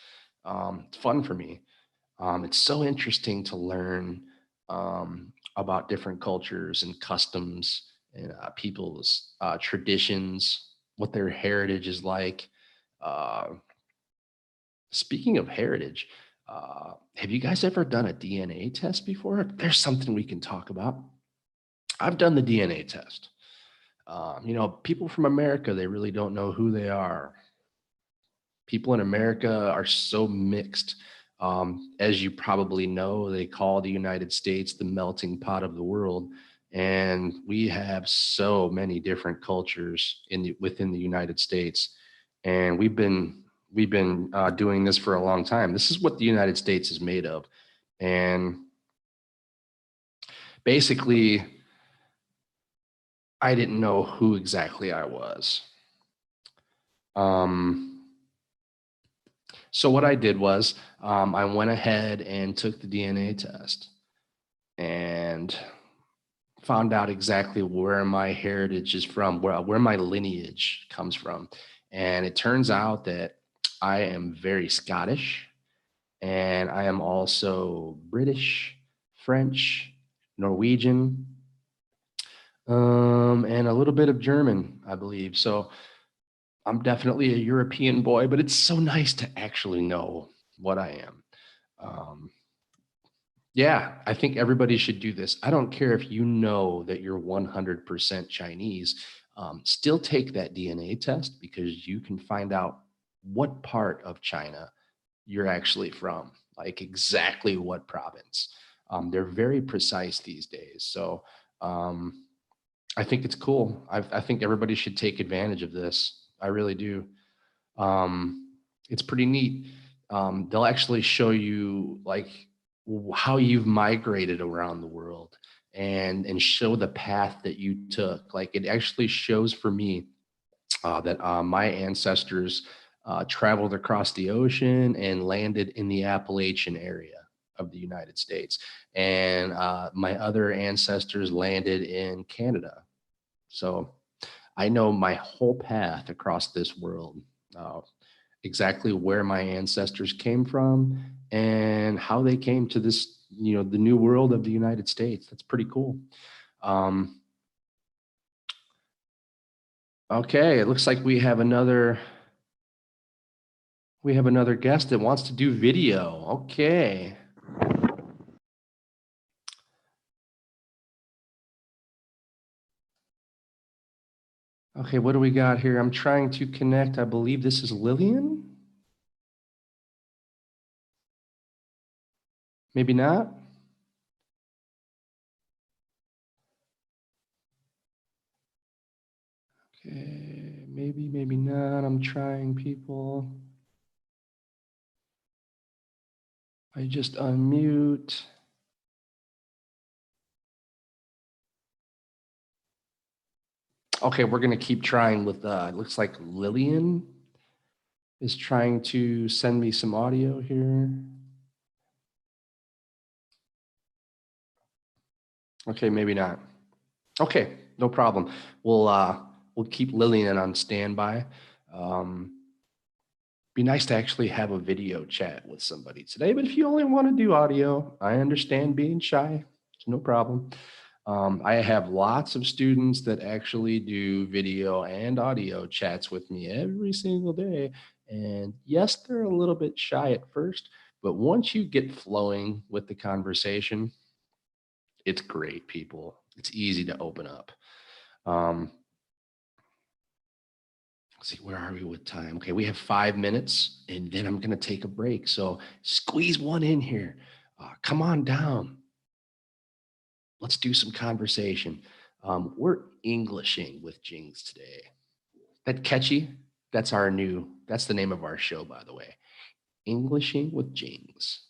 It's fun for me. It's so interesting to learn about different cultures and customs and people's traditions, what their heritage is like. Speaking of heritage, have you guys ever done a DNA test before? There's something we can talk about. I've done the DNA test. You know, people from America, they really don't know who they are. People in America are so mixed. As you probably know, they call the United States the melting pot of the world. And we have so many different cultures within the United States. And we've been doing this for a long time. This is what the United States is made of. And basically, I didn't know who exactly I was. So what I did was I went ahead and took the DNA test and found out exactly where my heritage is from, where my lineage comes from. And it turns out that I am very Scottish, and I am also British, French, Norwegian, and a little bit of German, I believe. So I'm definitely a European boy, but it's so nice to actually know what I am. Yeah, I think everybody should do this. I don't care if you know that you're 100% Chinese, still take that DNA test because you can find out what part of China you're actually from, like exactly what province. They're very precise these days. So I think it's cool. I think everybody should take advantage of this. I really do. It's pretty neat. They'll actually show you like how you've migrated around the world and show the path that you took. Like it actually shows for me that my ancestors traveled across the ocean and landed in the Appalachian area of the United States. And my other ancestors landed in Canada. So I know my whole path across this world, exactly where my ancestors came from and how they came to this, the new world of the United States. That's pretty cool. Okay, it looks like we have another guest that wants to do video. Okay. Okay, what do we got here? I'm trying to connect. I believe this is Lillian. Maybe not. Okay, maybe not. I'm trying, people. I just unmute. Okay, we're gonna keep trying with, it looks like Lillian is trying to send me some audio here. Okay, maybe not. Okay, no problem. We'll keep Lillian on standby. Be nice to actually have a video chat with somebody today, but if you only want to do audio, I understand being shy. It's no problem. I have lots of students that actually do video and audio chats with me every single day. And yes, they're a little bit shy at first, but once you get flowing with the conversation, it's great, people. It's easy to open up. Let's see, where are we with time? Okay, we have 5 minutes and then I'm going to take a break. So squeeze one in here. Come on down. Let's do some conversation. We're Englishing with Jings today. That catchy? That's the name of our show, by the way. Englishing with Jings.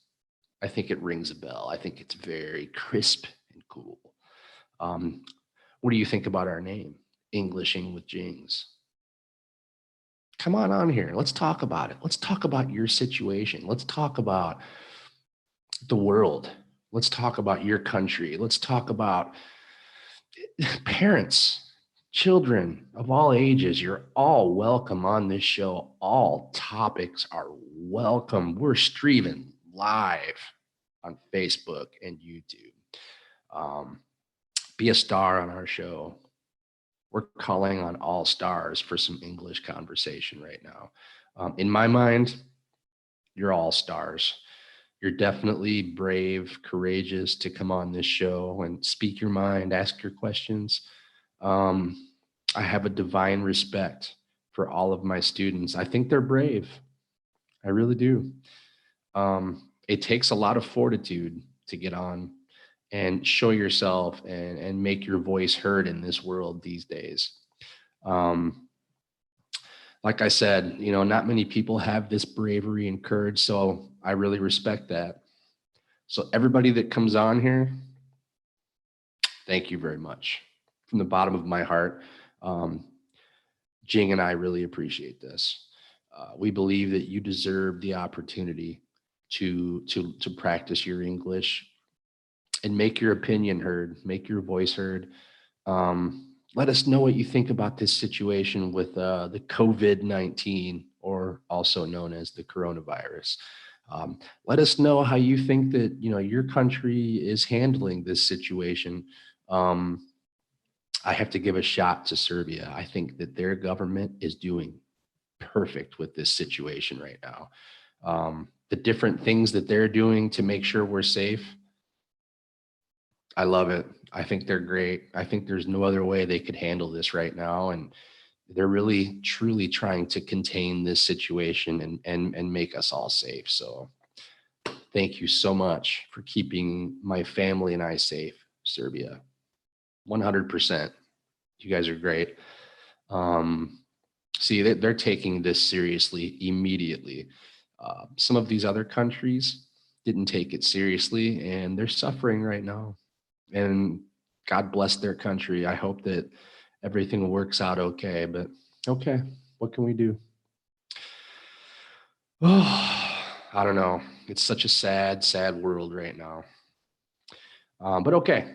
I think it rings a bell. I think it's very crisp and cool. What do you think about our name? Englishing with Jings. Come on here. Let's talk about it. Let's talk about your situation. Let's talk about the world. Let's talk about your country. Let's talk about parents, children of all ages. You're all welcome on this show. All topics are welcome. We're streaming live on Facebook and YouTube. Be a star on our show. We're calling on all stars for some English conversation right now. In my mind, you're all stars. You're definitely brave, courageous to come on this show and speak your mind, ask your questions. I have a divine respect for all of my students. I think they're brave. I really do. It takes a lot of fortitude to get on and show yourself and make your voice heard in this world these days. Like I said, not many people have this bravery and courage, so I really respect that. So everybody that comes on here, thank you very much. From the bottom of my heart, Jing and I really appreciate this. We believe that you deserve the opportunity to practice your English and make your opinion heard, make your voice heard. Let us know what you think about this situation with the COVID-19, or also known as the coronavirus. Let us know how you think that your country is handling this situation. I have to give a shout to Serbia. I think that their government is doing perfect with this situation right now. The different things that they're doing to make sure we're safe, I love it. I think they're great. I think there's no other way they could handle this right now. And they're really, truly trying to contain this situation and make us all safe. So thank you so much for keeping my family and I safe, Serbia. 100%. You guys are great. See, they're taking this seriously immediately. Some of these other countries didn't take it seriously, and they're suffering right now. And God bless their country. I hope that everything works out okay, but okay, what can we do? Oh, I don't know. It's such a sad, sad world right now. But okay,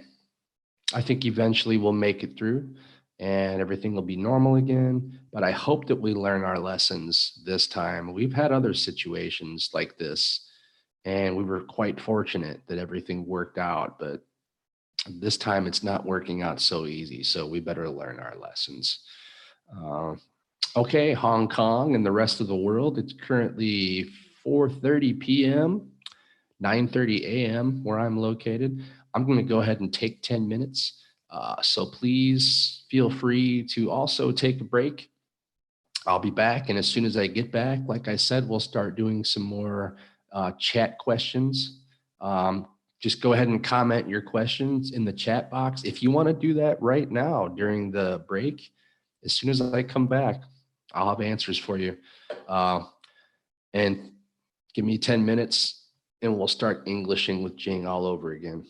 I think eventually we'll make it through and everything will be normal again. But I hope that we learn our lessons this time. We've had other situations like this, and we were quite fortunate that everything worked out. But this time it's not working out so easy. So we better learn our lessons. Okay, Hong Kong and the rest of the world, it's currently 4:30 p.m., 9:30 a.m. where I'm located. I'm going to go ahead and take 10 minutes. So please feel free to also take a break. I'll be back. And as soon as I get back, like I said, we'll start doing some more chat questions. Just go ahead and comment your questions in the chat box. If you want to do that right now during the break, as soon as I come back, I'll have answers for you. And give me 10 minutes and we'll start Englishing with Jing all over again.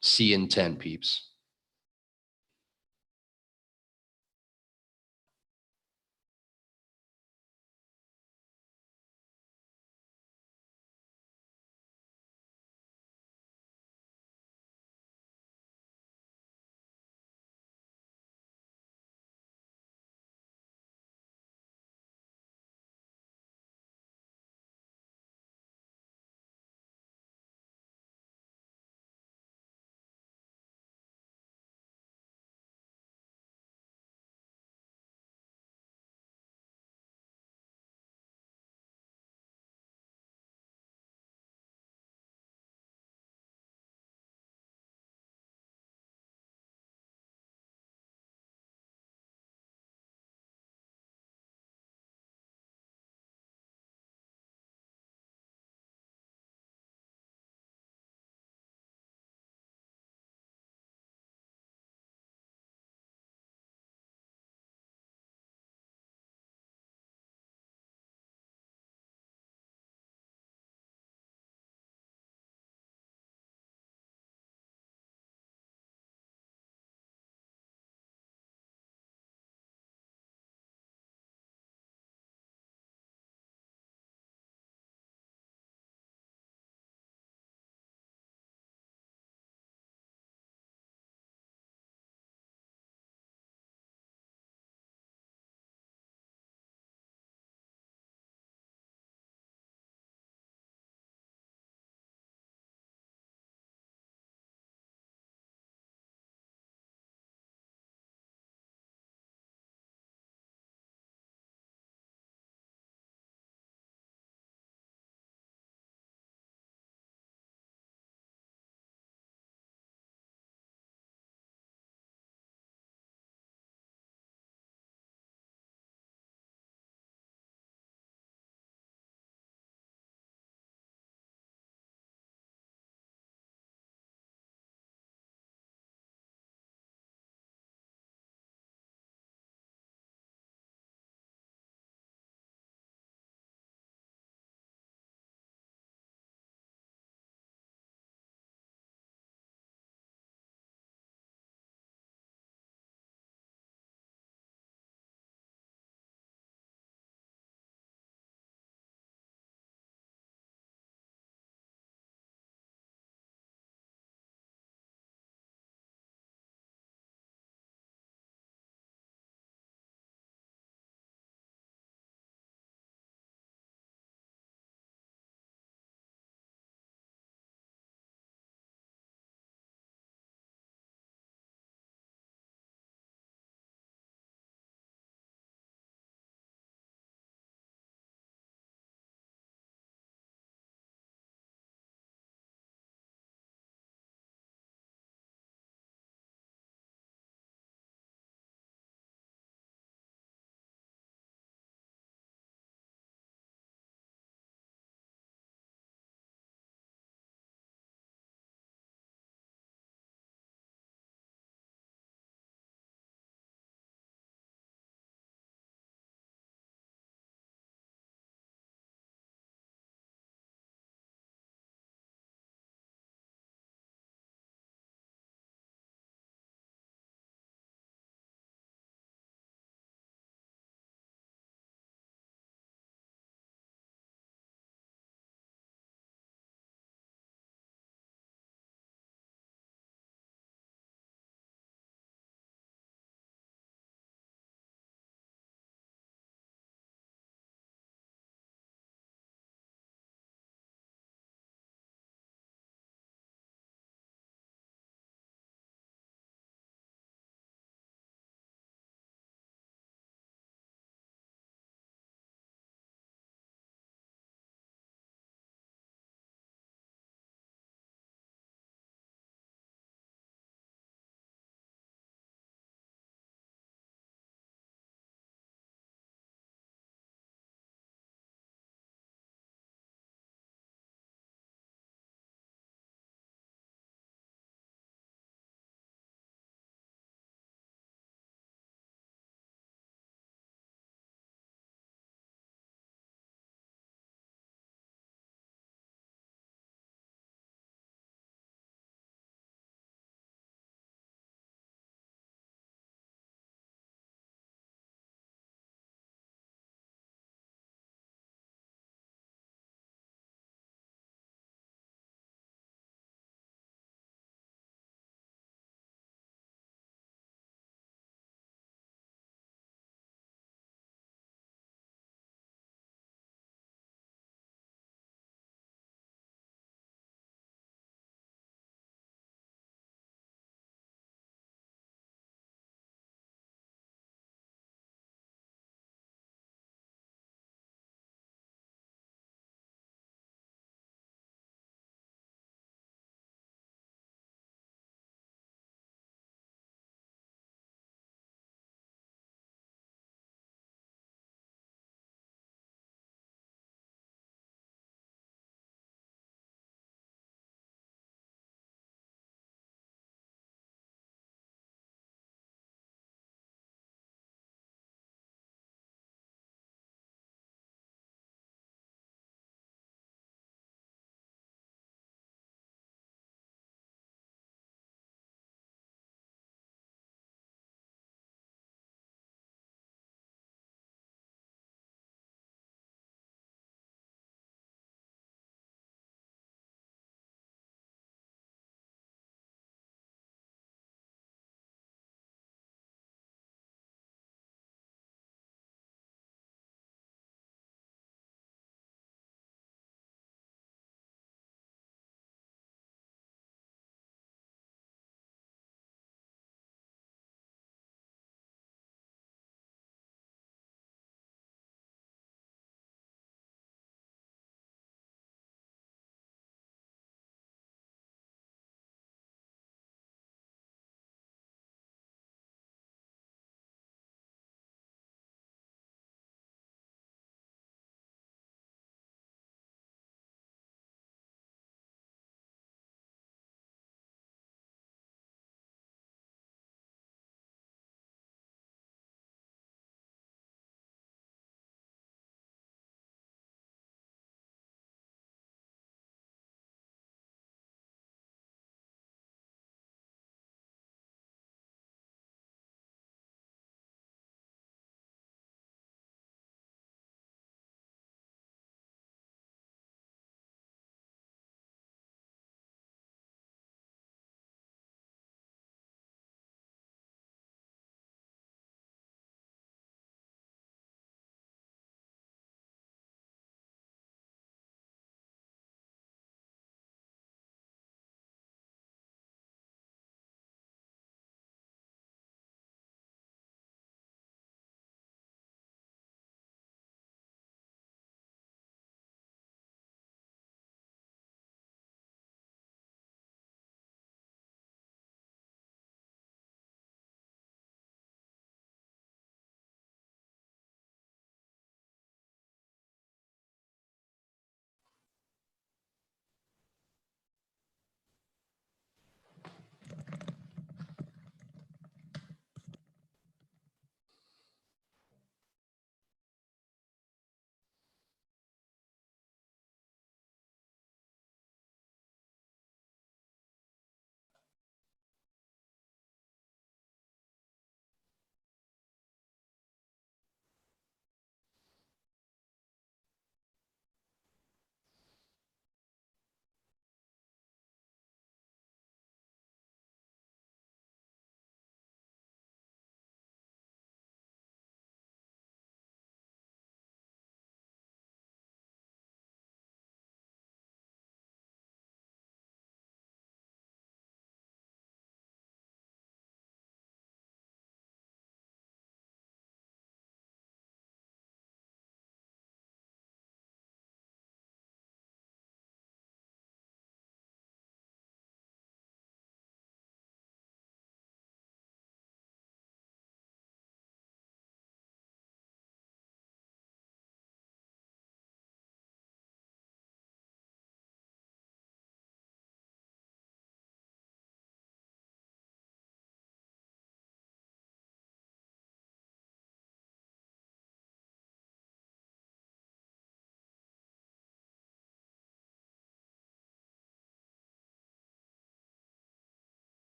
See you in 10, peeps.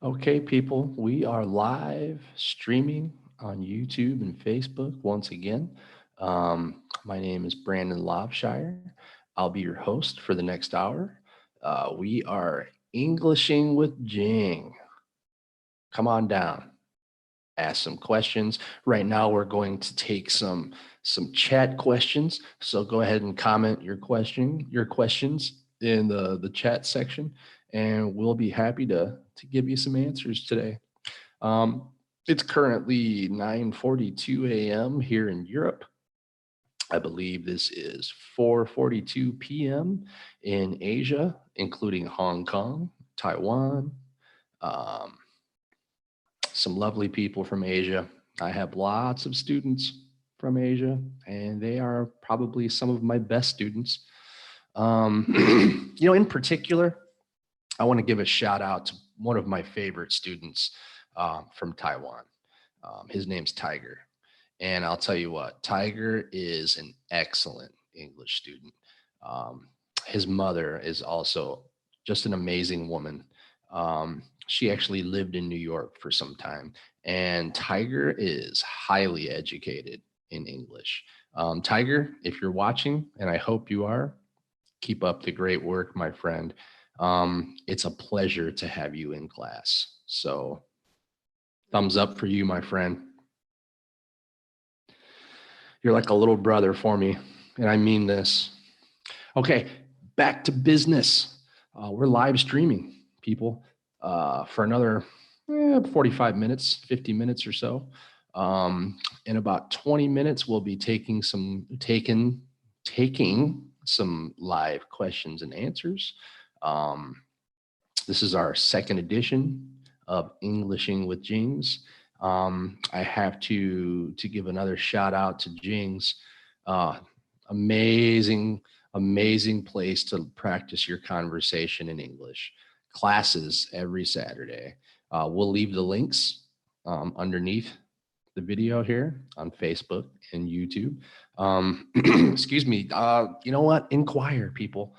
Okay, people, we are live streaming on YouTube and Facebook once again. My name is Brandon Lavshire. I'll be your host for the next hour. We are Englishing with Jing. Come on down, ask some questions. Right now, we're going to take some chat questions. So go ahead and comment your questions in the chat section, and we'll be happy to give you some answers today. It's currently 9:42 a.m. here in Europe. I believe this is 4:42 p.m. in Asia, including Hong Kong, Taiwan, some lovely people from Asia. I have lots of students from Asia, and they are probably some of my best students. In particular, I want to give a shout out to one of my favorite students from Taiwan. His name's Tiger. And I'll tell you what, Tiger is an excellent English student. His mother is also just an amazing woman. She actually lived in New York for some time, and Tiger is highly educated in English. Tiger, if you're watching, and I hope you are, keep up the great work, my friend. It's a pleasure to have you in class. So thumbs up for you, my friend. You're like a little brother for me, and I mean this. Okay, back to business. We're live streaming, people, for another 45 minutes, 50 minutes or so. In about 20 minutes, we'll be taking some live questions and answers. This is our second edition of Englishing with Jings. I have to give another shout out to Jing's. Amazing place to practice your conversation in English. Classes every Saturday. We'll leave the links underneath the video here on Facebook and YouTube. Excuse me. You know what? Inquire, people.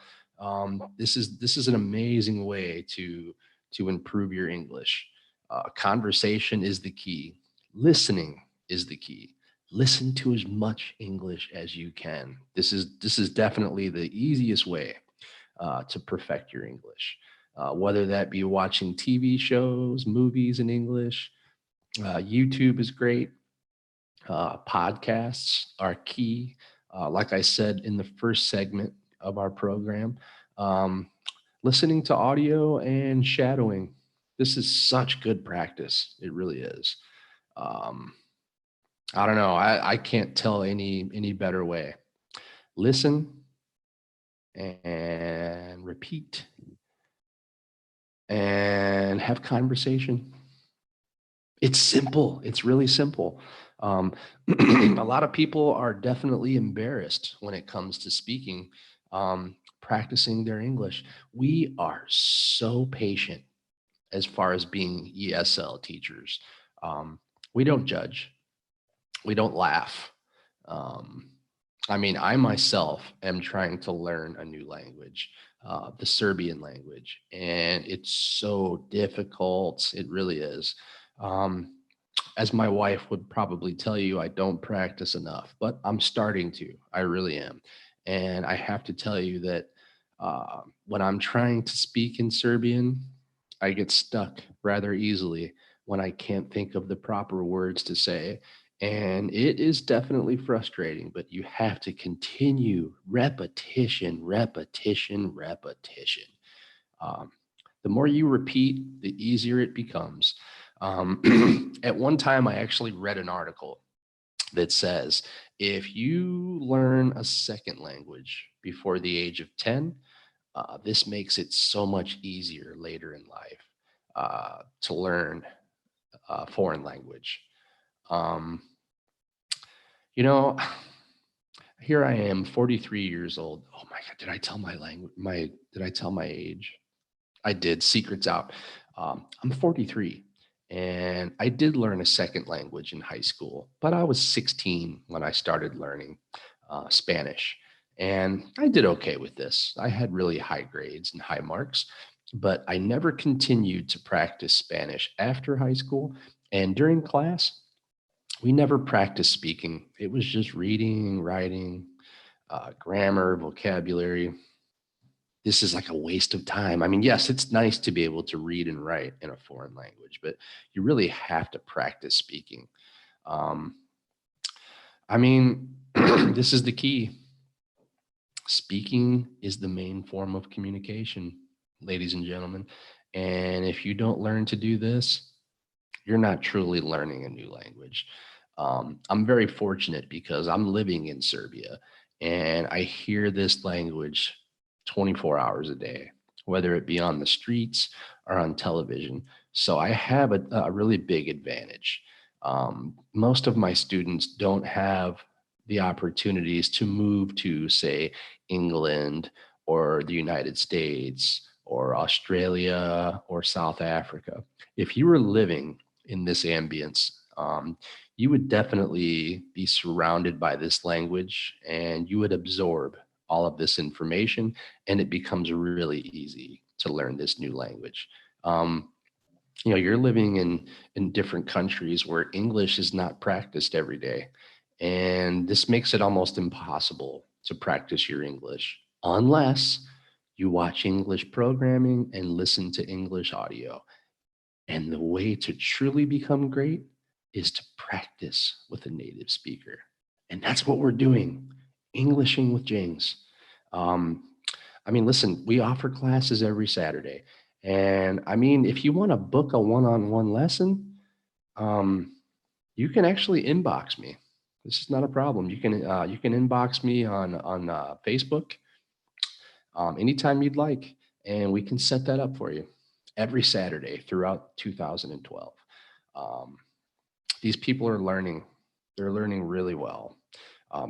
This is an amazing way to improve your English. Conversation is the key. Listening is the key. Listen to as much English as you can. This is definitely the easiest way to perfect your English. Whether that be watching TV shows, movies in English, YouTube is great. Podcasts are key. Like I said in the first segment of our program, listening to audio and shadowing. This is such good practice. It really is. I don't know. I can't tell any better way. Listen and repeat and have conversation. It's simple. It's really simple. A lot of people are definitely embarrassed when it comes to speaking, practicing their English. We are so patient as far as being ESL teachers. We don't judge. We don't laugh. I myself am trying to learn a new language, the Serbian language, and it's so difficult. It really is. As my wife would probably tell you, I don't practice enough, but I'm starting to. I really am. And I have to tell you that when I'm trying to speak in Serbian, I get stuck rather easily when I can't think of the proper words to say. And it is definitely frustrating, but you have to continue repetition. The more you repeat, the easier it becomes. At one time, I actually read an article that says, if you learn a second language before the age of 10, this makes it so much easier later in life to learn a foreign language. Here I am, 43 years old. Oh my God, did I tell my language? Did I tell my age? I did. Secret's out. I'm 43, and I did learn a second language in high school, but I was 16 when I started learning Spanish, and I did okay with this. I had really high grades and high marks, but I never continued to practice Spanish after high school. And during class, we never practiced speaking. It was just reading, writing, grammar, vocabulary. This is like a waste of time. I mean, yes, it's nice to be able to read and write in a foreign language, but you really have to practice speaking. I mean, this is the key. Speaking is the main form of communication, ladies and gentlemen. And if you don't learn to do this, you're not truly learning a new language. I'm very fortunate because I'm living in Serbia and I hear this language 24 hours a day, whether it be on the streets or on television. So I have a really big advantage. Most of my students don't have the opportunities to move to, say, England or the United States or Australia or South Africa. If you were living in this ambience, you would definitely be surrounded by this language and you would absorb all of this information, and it becomes really easy to learn this new language. You're living in different countries where English is not practiced every day. And this makes it almost impossible to practice your English unless you watch English programming and listen to English audio. And the way to truly become great is to practice with a native speaker. And that's what we're doing, Englishing with Jings. Listen, we offer classes every Saturday. And if you want to book a one-on-one lesson, you can actually inbox me. This is not a problem. You can inbox me on Facebook anytime you'd like, and we can set that up for you every Saturday throughout 2012. These people are learning. They're learning really well.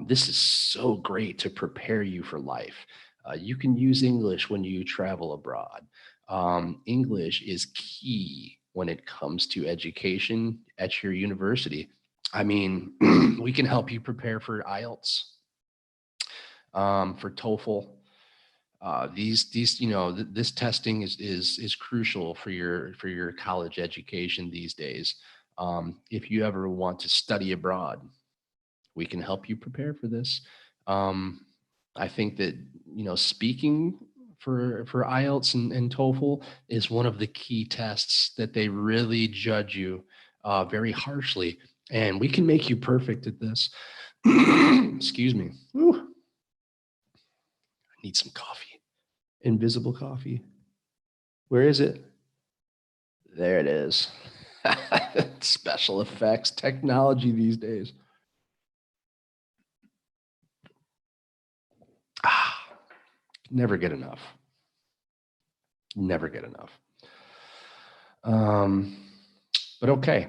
This is so great to prepare you for life. You can use English when you travel abroad. English is key when it comes to education at your university. We can help you prepare for IELTS, for TOEFL. This testing is crucial for your college education these days. If you ever want to study abroad, we can help you prepare for this. I think that, speaking for IELTS and TOEFL is one of the key tests that they really judge you very harshly. And we can make you perfect at this. Excuse me. Whew. I need some coffee. Invisible coffee. Where is it? There it is. Special effects technology these days. Never get enough. Never get enough. But okay.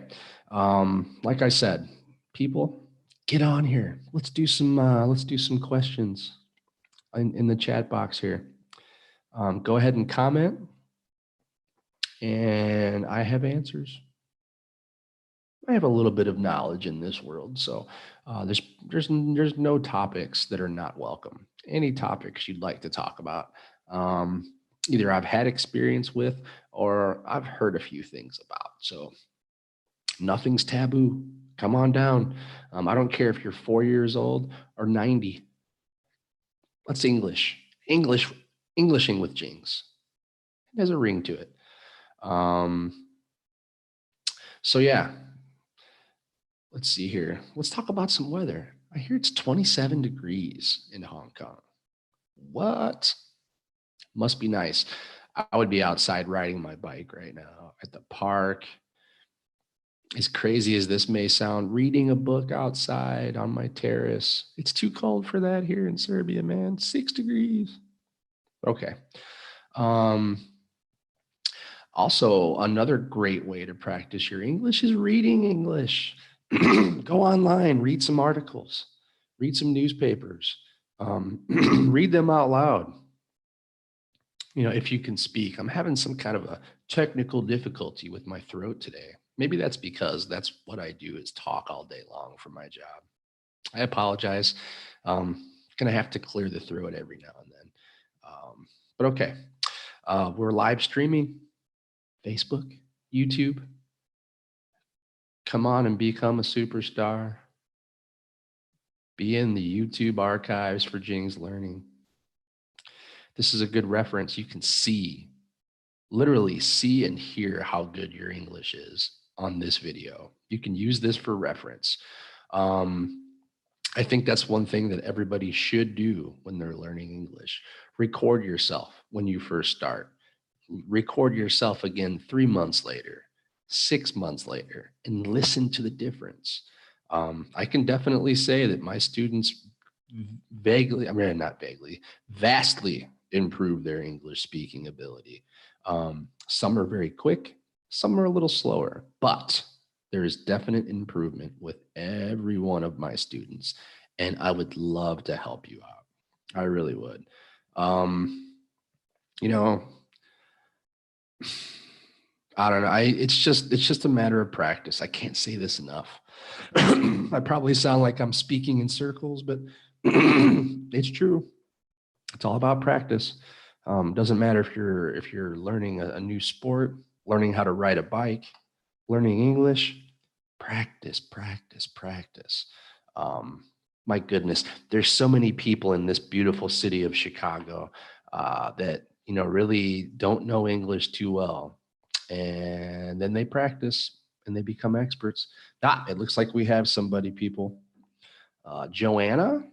Like I said, people, get on here. Let's do some questions in the chat box here. Go ahead and comment, and I have answers. I have a little bit of knowledge in this world, so there's no topics that are not welcome. Any topics you'd like to talk about, either I've had experience with or I've heard a few things about. So nothing's taboo. Come on down. I don't care if you're 4 years old or 90. Let's Englishing with Jings. It has a ring to it. So yeah, let's see here. Let's talk about some weather. I hear it's 27 degrees in Hong Kong. What? Must be nice. I would be outside riding my bike right now at the park. As crazy as this may sound, reading a book outside on my terrace. It's too cold for that here in Serbia, man. 6 degrees. Okay. Also, another great way to practice your English is reading English. Go online, read some articles, read some newspapers, read them out loud. If you can speak. I'm having some kind of a technical difficulty with my throat today. Maybe that's because that's what I do, is talk all day long for my job. I apologize. Gonna have to clear the throat every now and then. But okay. We're live streaming, Facebook, YouTube. Come on and become a superstar. Be in the YouTube archives for Jing's Learning. This is a good reference. You can see, literally see and hear how good your English is on this video. You can use this for reference. I think that's one thing that everybody should do when they're learning English. Record yourself when you first start. Record yourself again 3 months later, 6 months later, and listen to the difference. I can definitely say that my students vastly improve their English speaking ability. Some are very quick, some are a little slower, but there is definite improvement with every one of my students, and I would love to help you out. I really would. You know, I don't know. It's just a matter of practice. I can't say this enough. I probably sound like I'm speaking in circles, but it's true. It's all about practice. Doesn't matter if you're learning a new sport, learning how to ride a bike, learning English. Practice, practice, practice. My goodness, there's so many people in this beautiful city of Chicago that really don't know English too well, and then they practice and they become experts. It looks like we have somebody, people. Joanna,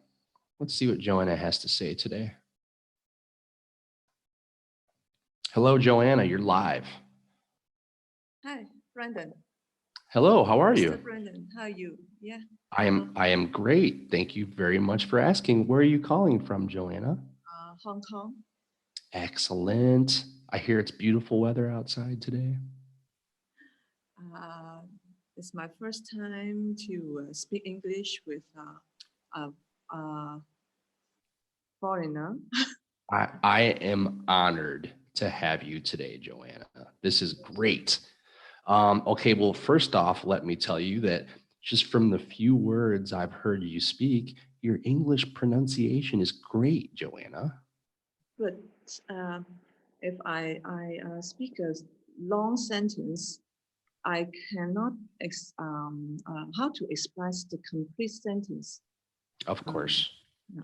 let's see what Joanna has to say today. Hello, Joanna, you're live. Hi, Brandon. Hello, how are you? Mr. Brandon, how are you? Yeah. I am great. Thank you very much for asking. Where are you calling from, Joanna? Hong Kong. Excellent. I hear it's beautiful weather outside today. It's my first time to speak English with a foreigner. I am honored to have you today, Joanna. This is great. Okay, well, first off, let me tell you that just from the few words I've heard you speak, your English pronunciation is great, Joanna. But if I speak a long sentence, I cannot how to express the complete sentence. Of course.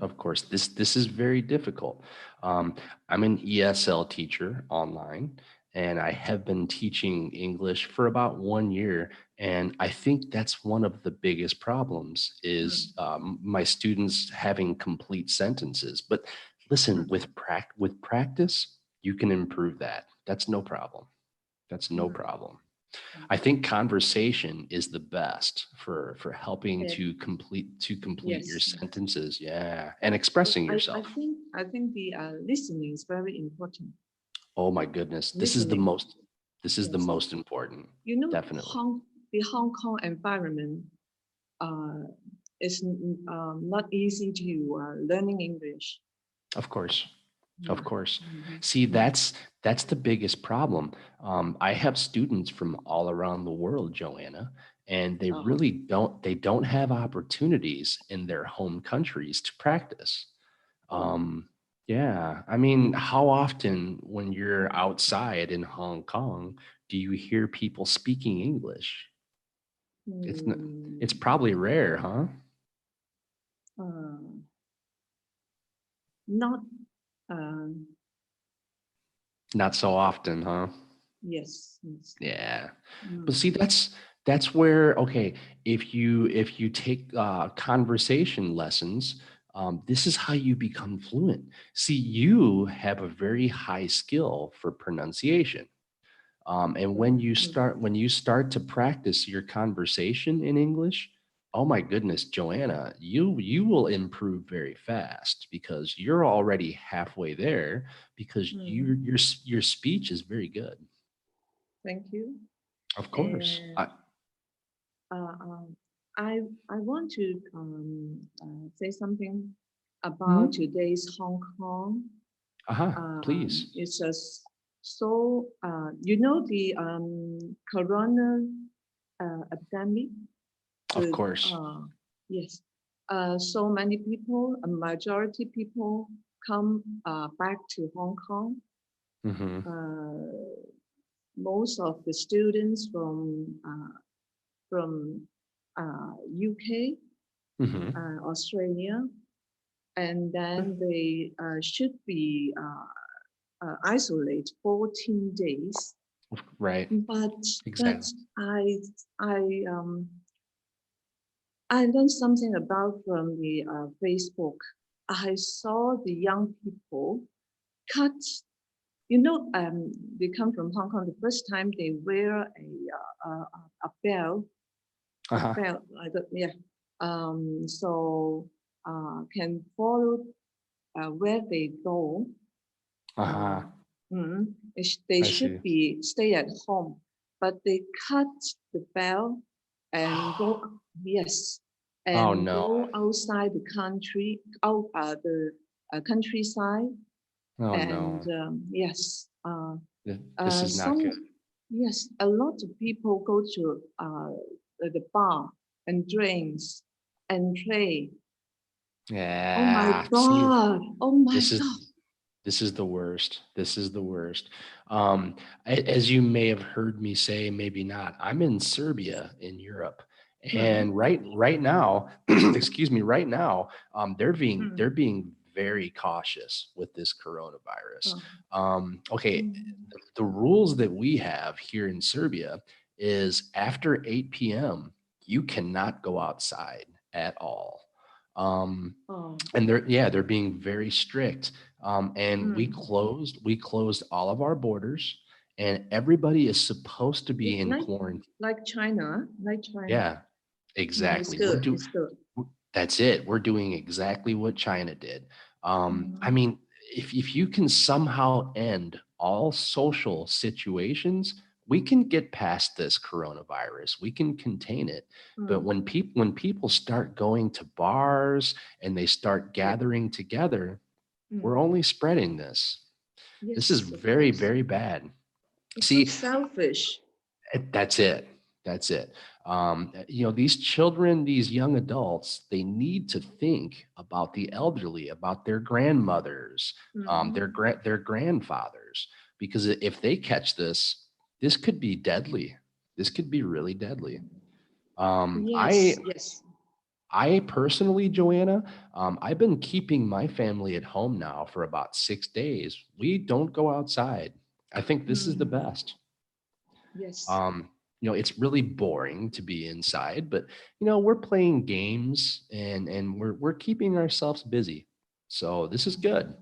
Of course, this is very difficult. I'm an ESL teacher online, and I have been teaching English for about 1 year. And I think that's one of the biggest problems is my students having complete sentences. But listen, with practice, you can improve that. That's no problem. That's no problem. I think conversation is the best for helping to complete your sentences, yeah, and expressing yourself. I think the listening is very important. Oh my goodness, this is the most important. Definitely. The Hong Kong environment is not easy to learning English. Of course. Of course. See, that's the biggest problem. I have students from all around the world, Joanna, and they really don't have opportunities in their home countries to practice. Yeah, I mean, how often when you're outside in Hong Kong do you hear people speaking English? It's probably rare, huh? Not so often, huh? Yes. Yeah. But see, that's where, okay, if you take conversation lessons, this is how you become fluent. See, you have a very high skill for pronunciation. And when you start to practice your conversation in English, oh my goodness, Joanna, you will improve very fast because you're already halfway there because your speech is very good. Thank you. Of course. I want to say something about today's Hong Kong. Please. It's just so the corona epidemic. Of course. Yes. So many people, a majority people come back to Hong Kong. Mhm. Most of the students from UK, Mhm. Australia, and then they should be isolated 14 days. Right. But Exactly. I learned something about from the Facebook. I saw the young people cut. They come from Hong Kong. The first time they wear a belt, Uh-huh. like that, yeah. So can follow where they go. Uh-huh. They I should see. be stay at home, but they cut the bell and go. Yes, Oh and no. go outside the country, out the countryside, Oh and no. yes, This is not good. yes, a lot of people go to the bar and drinks and play. Oh my Yeah. See, God! Oh my this is God! this is the worst. This is the worst. As you may have heard me say, maybe not. I'm in Serbia in Europe, and right now, excuse me, right now, they're being very cautious with this coronavirus. Okay, the rules that we have here in Serbia is after 8 p.m. you cannot go outside at all. And they're being very strict. And we closed all of our borders, and everybody is supposed to be in quarantine. Like China. Yeah, It's exactly. good. It's good. That's it. We're doing exactly what China did. I mean, if you can somehow end all social situations, we can get past this coronavirus. We can contain it. But when people start going to bars and they start gathering together, we're only spreading this. This is Yes, of very, course. very bad. It's See, so selfish. that's it. That's it. These children, these young adults, they need to think about the elderly, about their grandmothers, their grandfathers, because if they catch this, this could be deadly. This could be really deadly. Yes. I personally, Joanna, I've been keeping my family at home now for about 6 days. We don't go outside. I think this is the best. Yes. It's really boring to be inside, but we're playing games and we're keeping ourselves busy. So this is good.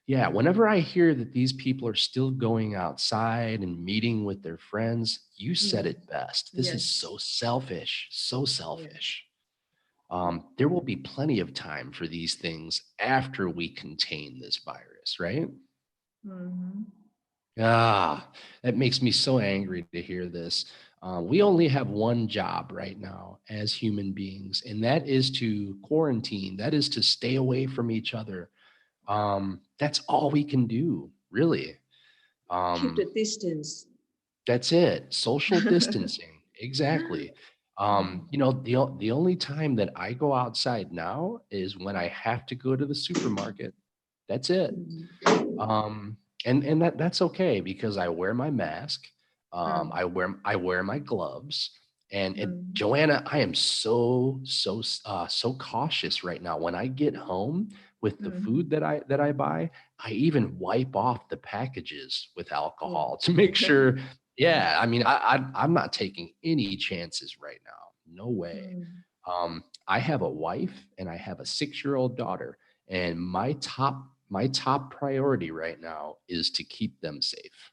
Yeah, whenever I hear that these people are still going outside and meeting with their friends, you said it best. This is so selfish, so selfish. There will be plenty of time for these things after we contain this virus, right? Ah, that makes me so angry to hear this. We only have one job right now as human beings, and that is to quarantine. That is to stay away from each other. That's all we can do, really. Keep the distance. That's it. Social distancing. Exactly. The only time that I go outside now is when I have to go to the supermarket. That's it. And that's okay because I wear my mask. I wear my gloves. And Joanna, I am so cautious right now. When I get home with the food that I buy, I even wipe off the packages with alcohol to make sure. Yeah, I mean, I'm not taking any chances right now. No way. I have a wife and I have a 6-year-old daughter, and my top priority right now is to keep them safe.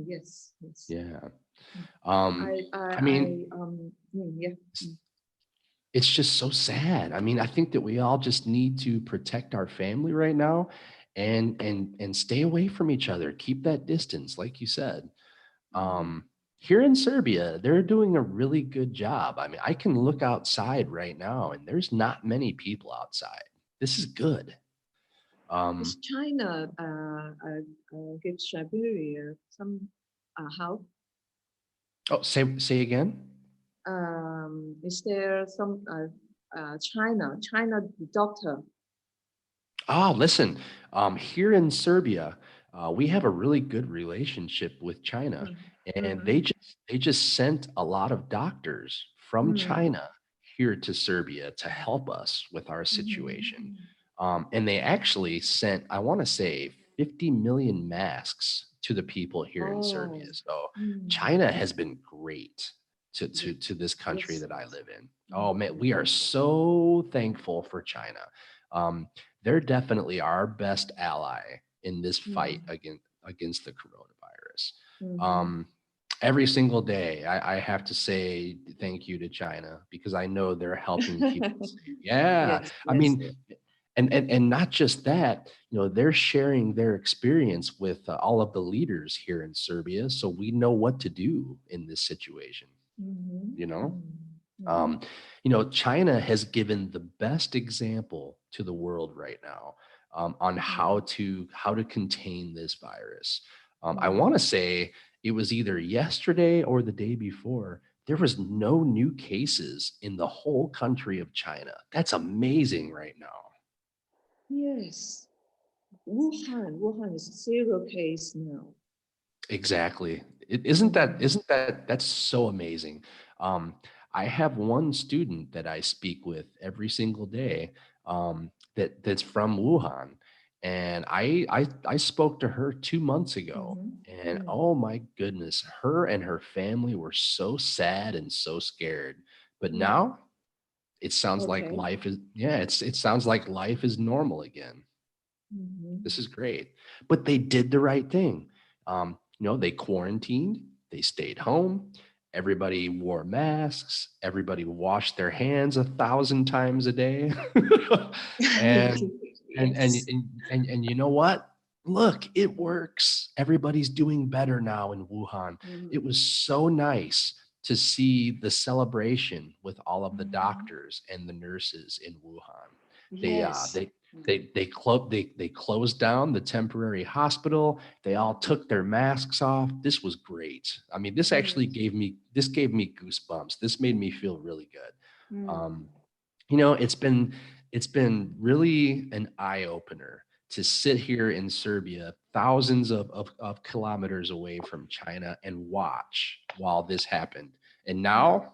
Yes. Yeah. I mean, yeah. it's just so sad. I mean, I think that we all just need to protect our family right now and stay away from each other. Keep that distance, like you said. Here in Serbia, they're doing a really good job. I mean, I can look outside right now and there's not many people outside. This is good. Is China gives Siberia some help? Oh, say again. Is there some China the doctor? Oh, listen, here in Serbia, we have a really good relationship with China, and they just sent a lot of doctors from China here to Serbia to help us with our situation. And they actually sent, I want to say, 50 million masks to the people here in Serbia. So China has been great to this country that I live in. Oh man, we are so thankful for China. They're definitely our best ally in this fight against the coronavirus. Every single day, I have to say thank you to China because I know they're helping people safe. Yeah, I mean, and not just that, they're sharing their experience with all of the leaders here in Serbia, so we know what to do in this situation. China has given the best example to the world right now on how to contain this virus. I want to say it was either yesterday or the day before, there was no new cases in the whole country of China. That's amazing right now. Yes. Wuhan is 0 case now. Exactly. Isn't that's so amazing? I have one student that I speak with every single day that's from Wuhan. And I spoke to her 2 months ago, and oh my goodness, her and her family were so sad and so scared. But now it sounds like life is, it sounds like life is normal again. This is great. But they did the right thing. They quarantined, they stayed home, everybody wore masks, everybody washed their hands 1,000 times a day. And you know what? Look, it works. Everybody's doing better now in Wuhan. It was so nice to see the celebration with all of the doctors and the nurses in Wuhan. They closed down the temporary hospital. They all took their masks off. This was great. I mean, this actually gave me goosebumps. This made me feel really good. It's been really an eye opener to sit here in Serbia, thousands of kilometers away from China, and watch while this happened. And now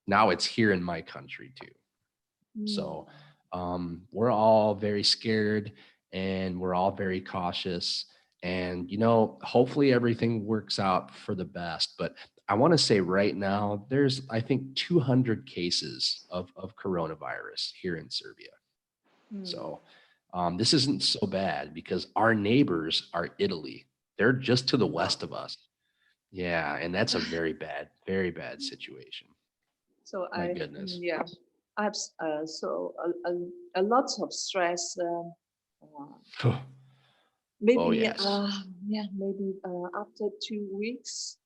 it's here in my country too. So we're all very scared and we're all very cautious, and hopefully everything works out for the best. But I want to say right now, there's, I think, 200 cases of coronavirus here in Serbia. So this isn't so bad because our neighbors are Italy. They're just to the west of us. Yeah, and that's a very bad situation. So My goodness. Yeah, I have a lot of stress. Maybe yes. Maybe after 2 weeks,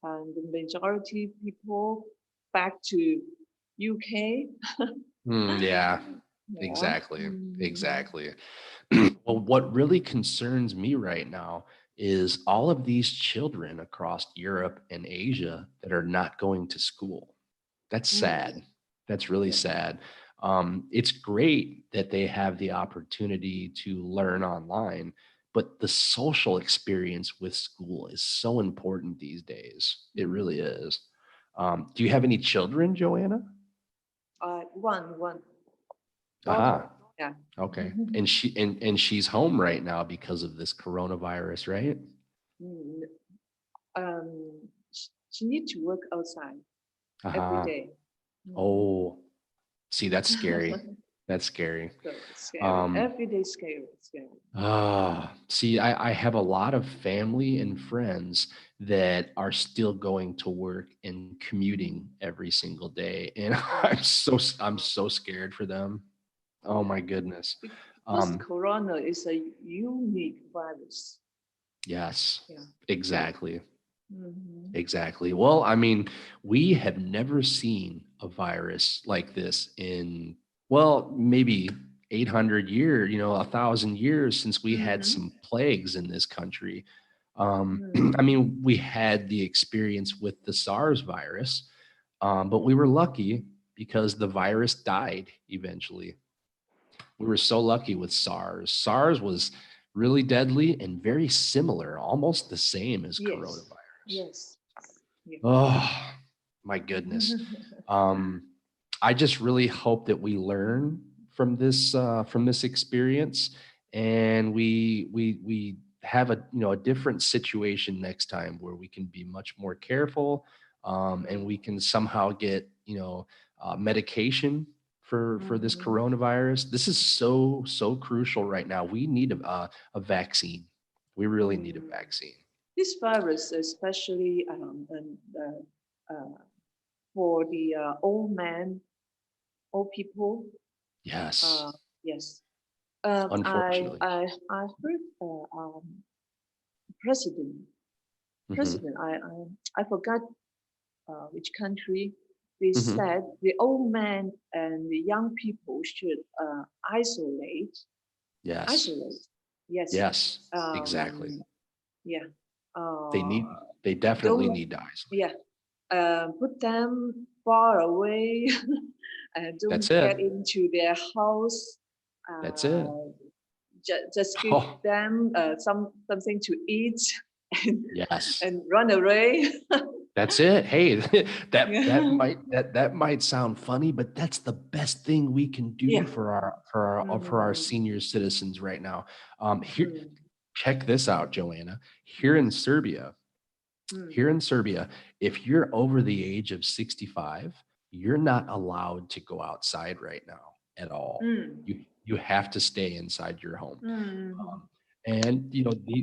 and the majority people back to UK. Yeah. Exactly. Well, what really concerns me right now is all of these children across Europe and Asia that are not going to school. That's sad. That's really sad. It's great that they have the opportunity to learn online, but the social experience with school is so important these days. It really is. Do you have any children, Joanna? One. Aha. Yeah. Okay. And she's home right now because of this coronavirus, right? She needs to work outside every day. Oh, see, that's scary. That's scary. So scary. Every day scary. See, I have a lot of family and friends that are still going to work and commuting every single day, and I'm so scared for them. Oh my goodness. Because corona is a unique virus. Yes, exactly. Exactly. Well, I mean, we have never seen a virus like this in, well, maybe 800 years, 1,000 years since we had some plagues in this country. I mean, we had the experience with the SARS virus, but we were lucky because the virus died eventually. We were so lucky with SARS. SARS was really deadly and very similar, almost the same as coronavirus. Yes. Yeah. Oh, my goodness. I just really hope that we learn from this experience, and we have a different situation next time where we can be much more careful, and we can somehow get medication for this coronavirus. This is so crucial right now. We need a vaccine. We really need a vaccine. This virus, especially for the old people. Yes. Yes. Unfortunately. I heard president. I forgot which country. They said the old men and the young people should isolate. Yes. Isolate. Yes. Yes. Exactly. Yeah. They definitely need to isolate. Yeah. Put them far away and don't get into their house. That's it. Just give them something to eat and, yes. and run away. That's it. Hey, that might sound funny, but that's the best thing we can do for our senior citizens right now. Here, check this out, Joanna. Here in Serbia, if you're over the age of 65, you're not allowed to go outside right now at all. You have to stay inside your home. And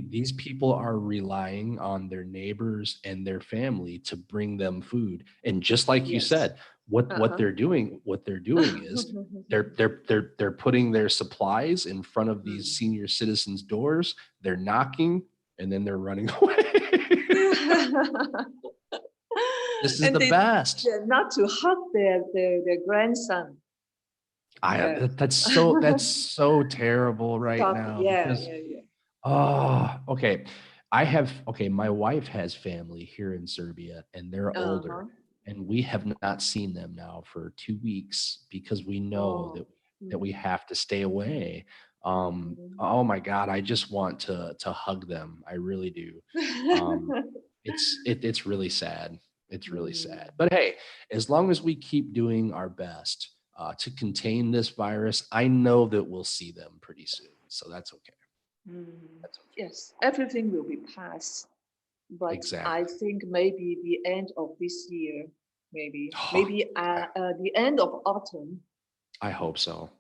these people are relying on their neighbors and their family to bring them food. And just like you said, what they're doing is they're putting their supplies in front of these senior citizens' doors. They're knocking and then they're running away. This is the best. Not to hug their grandson. That's so terrible right now. Oh, okay. My wife has family here in Serbia and they're older, and we have not seen them now for 2 weeks because we know that we have to stay away. Oh my God, I just want to hug them. I really do. It's really sad. It's really sad. But hey, as long as we keep doing our best to contain this virus, I know that we'll see them pretty soon. So that's okay. That's okay. Yes, everything will be passed. But I think maybe the end of this year, maybe the end of autumn. I hope so.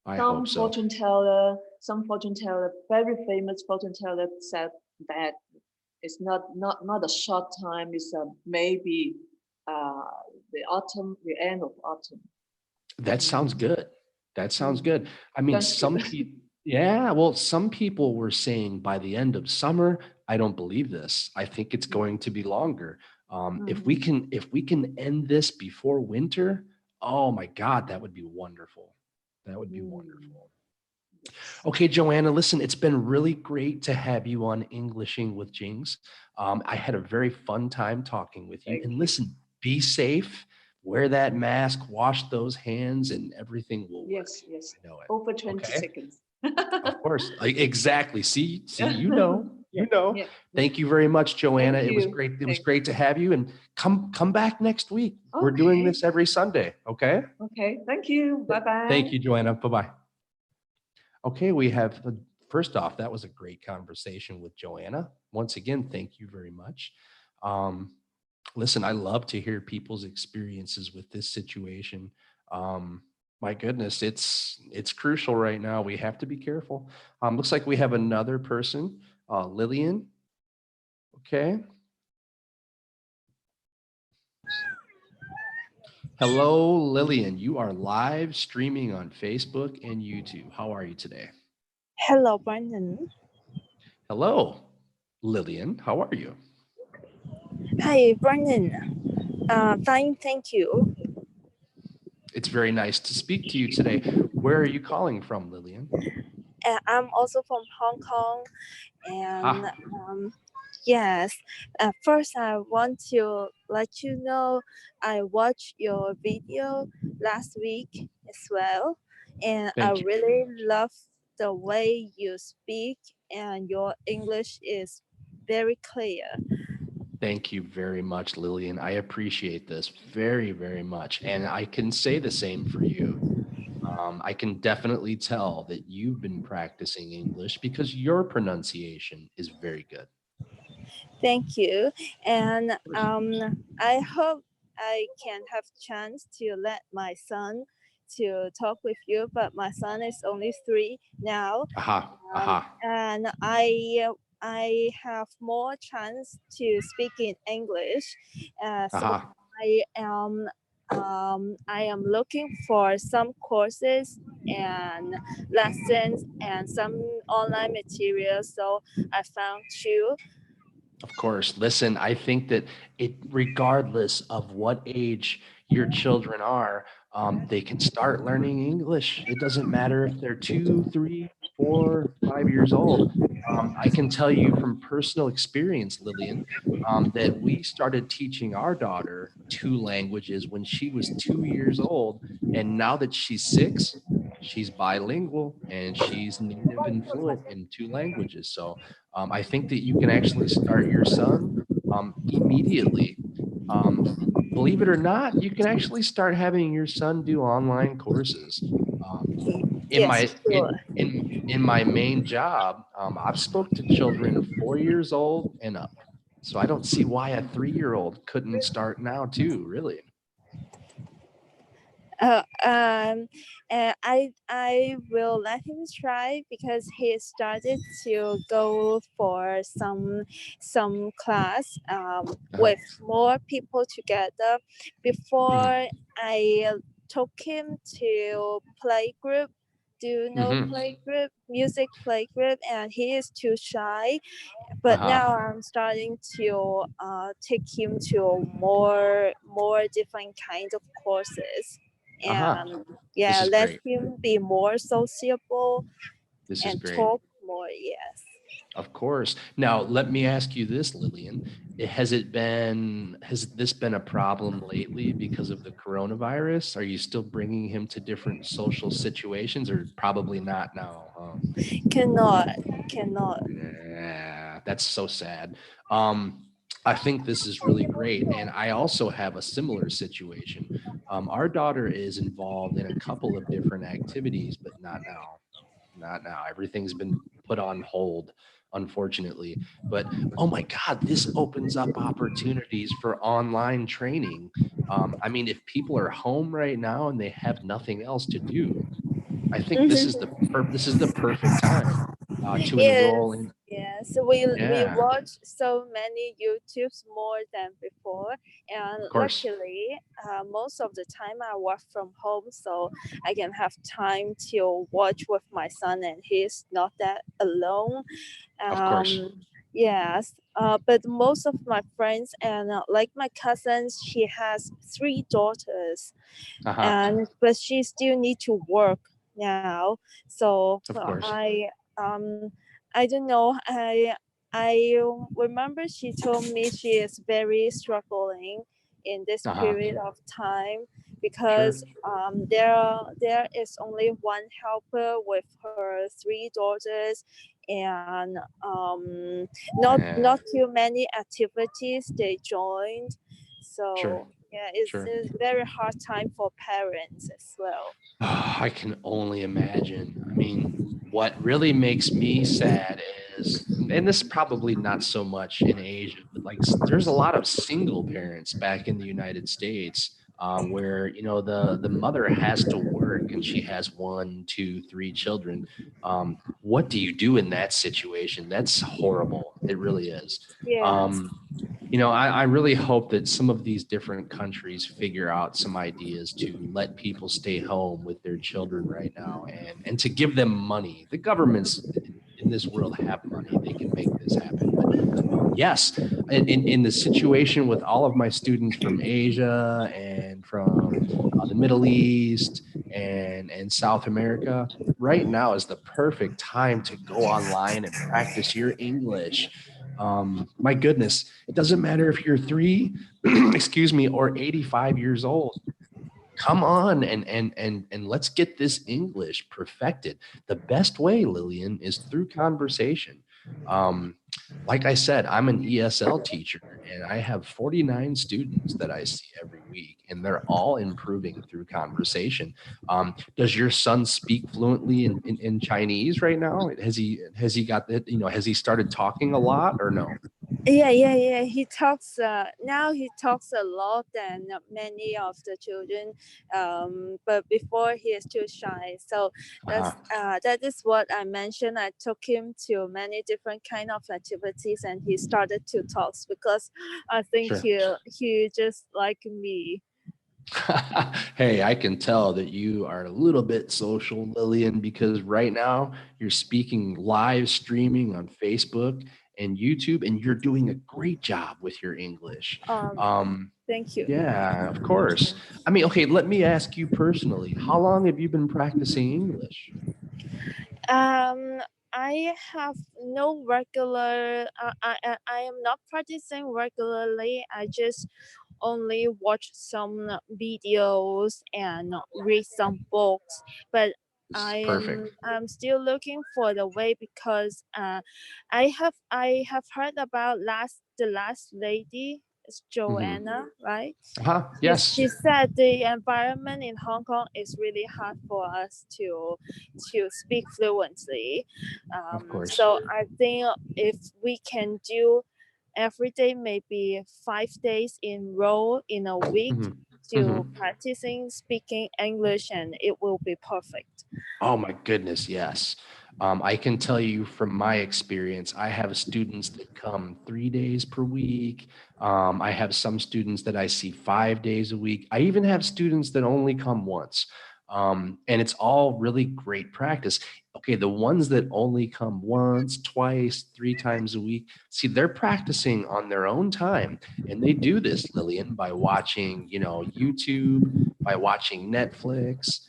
Some fortune teller, very famous fortune teller said that it's not a short time. It's maybe the end of autumn. That sounds good. That sounds good. I mean, some people were saying by the end of summer. I don't believe this. I think it's going to be longer. If we can end this before winter, oh my God, that would be wonderful. That would be wonderful. Okay, Joanna, listen, it's been really great to have you on Englishing with Jings. I had a very fun time talking with you. And listen, be safe, wear that mask, wash those hands, and everything will work. Yes. I know it. Over 20 seconds. Of course. Exactly. See, you know. Yeah. Thank you very much, Joanna. It was great. It was great to have you. And come back next week. Okay. We're doing this every Sunday. Okay. Okay. Thank you. Bye-bye. Thank you, Joanna. Bye-bye. Okay, we have, first off, that was a great conversation with Joanna. Once again, thank you very much. Listen, I love to hear people's experiences with this situation. My goodness, it's crucial right now. We have to be careful. Looks like we have another person, Lillian. Okay. Hello, Lillian. You are live streaming on Facebook and YouTube. How are you today? Hello, Brandon. Hello, Lillian. How are you? Hi, Brandon. Fine, thank you. It's very nice to speak to you today. Where are you calling from, Lillian? I'm also from Hong Kong. And yes, first I want to let you know I watched your video last week as well. and I Thank you. really love the way you speak, and your English is very clear. Thank you very much, Lillian. I appreciate this very, very much. And I can say the same for you. I can definitely tell that you've been practicing English because your pronunciation is very good. Thank you. And I hope I can have chance to let my son to talk with you, but my son is only 3 now. And I have more chance to speak in English. So I am looking for some courses and lessons and some online materials. So I found you. Of course. Listen, I think that regardless of what age your children are, they can start learning English. It doesn't matter if they're 2, 3, 4, 5 years old. I can tell you from personal experience, Lillian, that we started teaching our daughter 2 languages when she was 2 years old. And now that she's 6, she's bilingual and she's native and fluent in 2 languages. So I think that you can actually start your son immediately. Believe it or not, you can actually start having your son do online courses. In my main job, I've spoke to children 4 years old and up. So I don't see why a 3-year-old couldn't start now too, really. I will let him try because he started to go for some class with more people together. Before I took him to playgroup. Do you know playgroup, music playgroup? And he is too shy. But now I'm starting to take him to more different kinds of courses. And let him be more sociable and talk more. Yes. Of course. Now, let me ask you this, Lillian. Has this been a problem lately because of the coronavirus? Are you still bringing him to different social situations, or probably not now? Cannot. Yeah, that's so sad. I think this is really great. And I also have a similar situation. Our daughter is involved in a couple of different activities, but not now. Everything's been put on hold, unfortunately. But oh my God, this opens up opportunities for online training. I mean, if people are home right now and they have nothing else to do, I think this is the perfect time to enroll in. Yes, we watch so many YouTubes more than before, and luckily, most of the time I work from home, so I can have time to watch with my son, and he's not that alone. Of course. Yes, but most of my friends and like my cousins, she has 3 daughters, but she still need to work now. So I don't know. I remember she told me she is very struggling in this period of time because there is only one helper with her 3 daughters, and not too many activities they joined. So it's a very hard time for parents as well. I can only imagine. I mean, what really makes me sad is, and this is probably not so much in Asia, but like there's a lot of single parents back in the United States where, you know, the mother has to work and she has 1, 2, 3 children. What do you do in that situation? That's horrible. It really is. Yes. You know, I really hope that some of these different countries figure out some ideas to let people stay home with their children right now and to give them money. The governments in this world have money. They can make this happen. But yes, in the situation with all of my students from Asia and from the Middle East and South America, right now is the perfect time to go online and practice your English. My goodness, it doesn't matter if you're 3, excuse me, or 85 years old. come on and let's get this English perfected. The best way, Lillian, is through conversation. Like I said, I'm an ESL teacher and I have 49 students that I see every week, and they're all improving through conversation. Does your son speak fluently in Chinese right now? Has he got that, has he started talking a lot or no? Yeah. He talks now. He talks a lot than many of the children. But before he is too shy. So that is what I mentioned. I took him to many different kind of activities, and he started to talk because I think he just like me. Hey, I can tell that you are a little bit social, Lillian, because right now you're speaking live streaming on Facebook and YouTube, and you're doing a great job with your English. Thank you. Yeah, of course. I mean, okay, let me ask you personally, how long have you been practicing English? I have no regular, I am not practicing regularly. I just only watch some videos and read some books, but I'm still looking for the way because I have heard about the last lady is Joanna, right? Yes. She said the environment in Hong Kong is really hard for us to speak fluently. Of course. So I think if we can do every day, maybe 5 days in row in a week to practicing speaking English, and it will be perfect. Oh my goodness, yes. I can tell you from my experience, I have students that come 3 days per week. I have some students that I see 5 days a week. I even have students that only come once. And it's all really great practice. Okay, the ones that only come once, twice, 3 times a week, see, they're practicing on their own time. And they do this, Lillian, by watching, YouTube, by watching Netflix,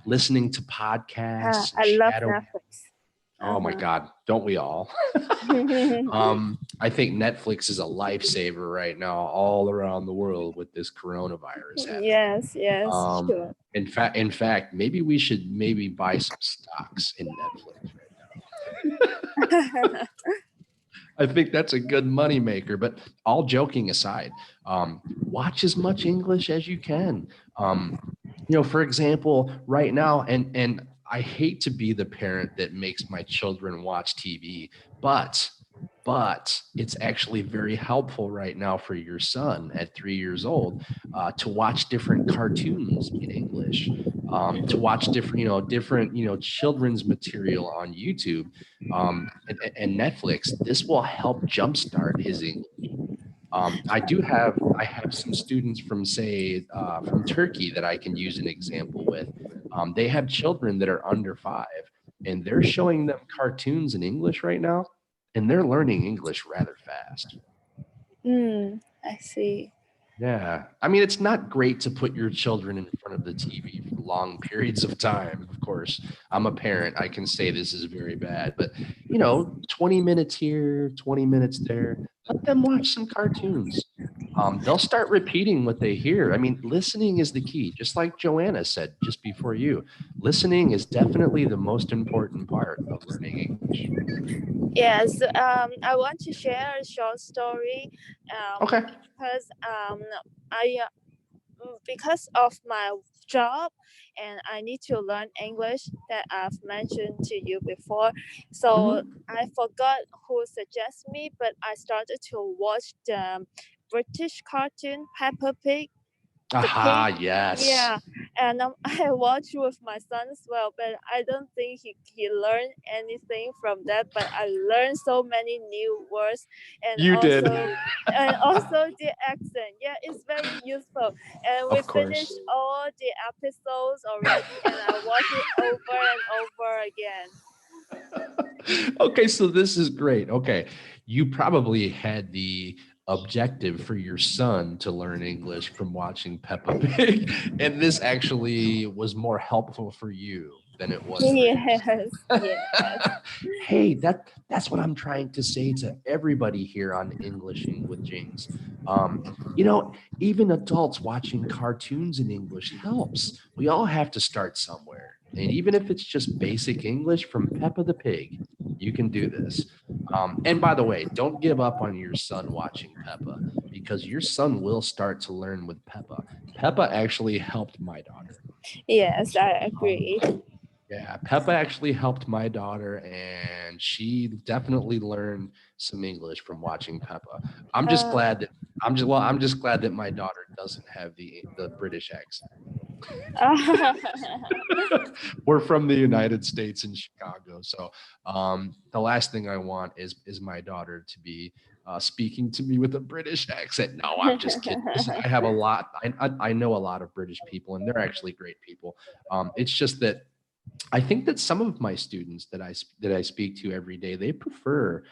listening to podcasts. I love Netflix. Oh my God, don't we all? I think Netflix is a lifesaver right now all around the world with this coronavirus happening. Yes, sure. In fact, maybe we should buy some stocks in Netflix right now. I think that's a good moneymaker, but all joking aside, watch as much English as you can. For example, right now, and I hate to be the parent that makes my children watch TV, but it's actually very helpful right now for your son at 3 years old to watch different cartoons in English, to watch different children's material on YouTube and Netflix. This will help jumpstart his English. I have some students from from Turkey that I can use an example with. They have children that are under 5, and they're showing them cartoons in English right now, and they're learning English rather fast. I see. Yeah. I mean, it's not great to put your children in front of the TV for long periods of time. Of course, I'm a parent. I can say this is very bad, but 20 minutes here, 20 minutes there, let them watch some cartoons. They'll start repeating what they hear. I mean, listening is the key. Just like Joanna said just before you, listening is definitely the most important part of learning English. Yes, I want to share a short story. Okay. Because of my job, and I need to learn English that I've mentioned to you before. So I forgot who suggested me, but I started to watch the British cartoon Peppa Pig. Yes. Yeah, and I watched with my son as well, but I don't think he learned anything from that. But I learned so many new words, and did. And also the accent. Yeah, it's very useful. And we finished all the episodes already, and I watched it over and over again. Okay, so this is great. Okay, you probably had the objective for your son to learn English from watching Peppa Pig, and this actually was more helpful for you than it was. Yes, yes. Hey, that's what I'm trying to say to everybody here on Englishing with Jings. You know, even adults watching cartoons in English helps. We all have to start somewhere. And even if it's just basic English from Peppa the Pig, you can do this. And by the way, don't give up on your son watching Peppa, because your son will start to learn with Peppa. Peppa actually helped my daughter. Yes, I agree. Yeah, Peppa actually helped my daughter, and she definitely learned some English from watching Peppa. I'm just glad that my daughter doesn't have the British accent. We're from the United States in Chicago, so the last thing I want is my daughter to be speaking to me with a British accent. No, I'm just kidding. Listen, I have a lot. I know a lot of British people, and they're actually great people. It's just that I think that some of my students that I speak to every day, they prefer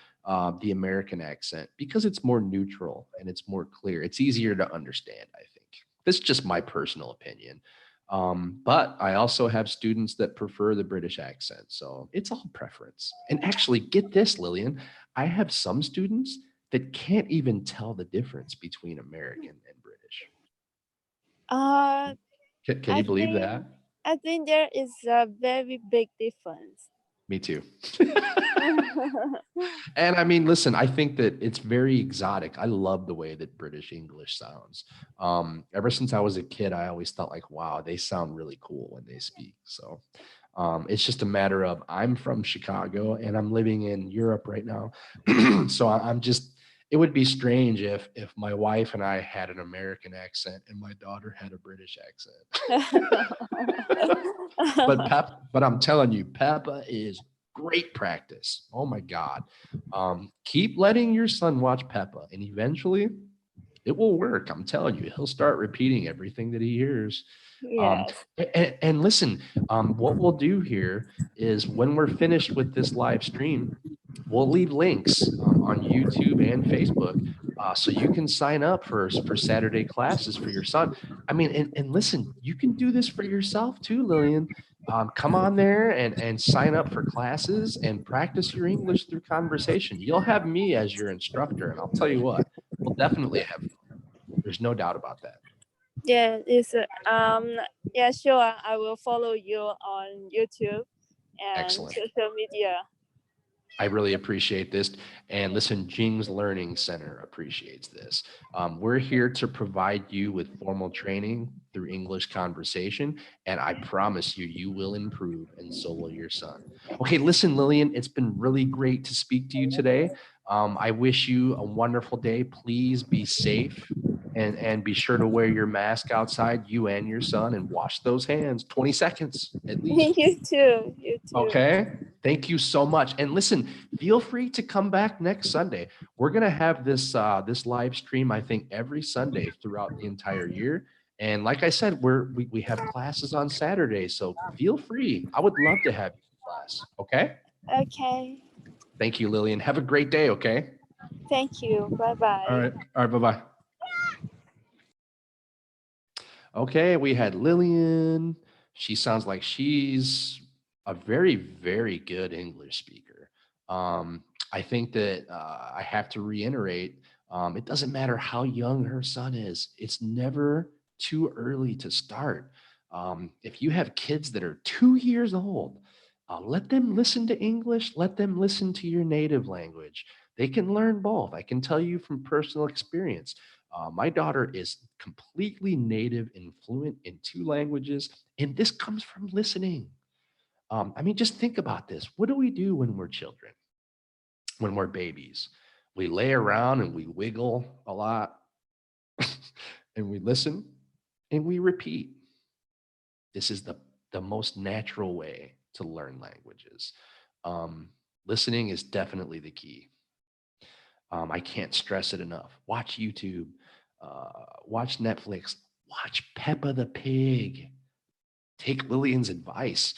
the American accent because it's more neutral and it's more clear. It's easier to understand, I think. That's just my personal opinion. But I also have students that prefer the British accent. So it's all preference. And actually, get this, Lillian, I have some students that can't even tell the difference between American and British. Can you believe that? I think there is a very big difference. Me too. And I mean, listen, I think that it's very exotic. I love the way that British English sounds. Ever since I was a kid, I always thought like, wow, they sound really cool when they speak. So it's just a matter of, I'm from Chicago and I'm living in Europe right now. So it would be strange if my wife and I had an American accent and my daughter had a British accent. But I'm telling you, Peppa is great practice. Oh my God. Keep letting your son watch Peppa, and eventually it will work. I'm telling you, he'll start repeating everything that he hears. Yes. And listen, what we'll do here is when we're finished with this live stream, we'll leave links on YouTube and Facebook, so you can sign up for Saturday classes for your son. I mean, and listen, you can do this for yourself too, Lillian. Come on there and sign up for classes and practice your English through conversation. You'll have me as your instructor, and I'll tell you what, we'll definitely have fun. There's no doubt about that. Yeah, yeah, sure. I will follow you on YouTube and Excellent. social media. I really appreciate this. And listen, Jing's Learning Center appreciates this. We're here to provide you with formal training through English conversation, and I promise you, you will improve, and so will your son. Okay, listen, Lillian, it's been really great to speak to you today. I wish you a wonderful day. Please be safe. And be sure to wear your mask outside, you and your son, and wash those hands 20 seconds at least. You too. You too. Okay. Thank you so much. And listen, feel free to come back next Sunday. We're going to have this live stream, I think, every Sunday throughout the entire year. And like I said, we have classes on Saturday. So feel free. I would love to have you in class. Okay. Okay. Thank you, Lillian. Have a great day. Okay. Thank you. Bye-bye. All right. Bye-bye. Okay, we had Lillian. She sounds like she's a very, very good English speaker. I think that I have to reiterate, it doesn't matter how young her son is. It's never too early to start. If you have kids that are 2 years old, let them listen to English. Let them listen to your native language. They can learn both. I can tell you from personal experience. My daughter is completely native and fluent in 2 languages, and this comes from listening. I mean, just think about this. What do we do when we're children, when we're babies? We lay around and we wiggle a lot, and we listen, and we repeat. This is the most natural way to learn languages. Listening is definitely the key. I can't stress it enough. Watch YouTube, watch Netflix, watch Peppa the Pig. Take Lillian's advice.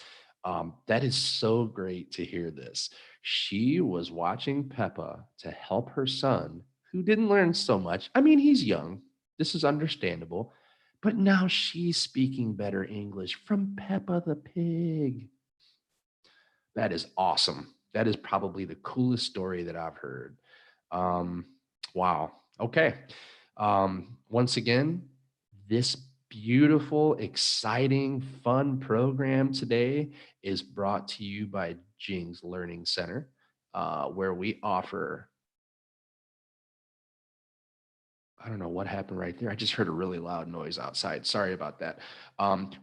That is so great to hear this. She was watching Peppa to help her son, who didn't learn so much. I mean, he's young. This is understandable. But now she's speaking better English from Peppa the Pig. That is awesome. That is probably the coolest story that I've heard. Wow. Okay. Once again, this beautiful, exciting, fun program today is brought to you by Jing's Learning Center, where we offer, I don't know what happened right there. I just heard a really loud noise outside. Sorry about that.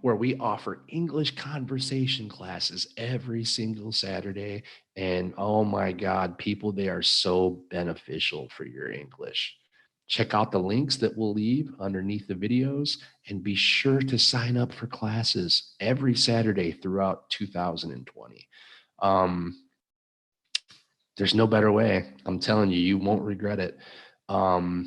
Where we offer English conversation classes every single Saturday. And oh my God, people, they are so beneficial for your English. Check out the links that we'll leave underneath the videos and be sure to sign up for classes every Saturday throughout 2020. There's no better way. I'm telling you, you won't regret it. And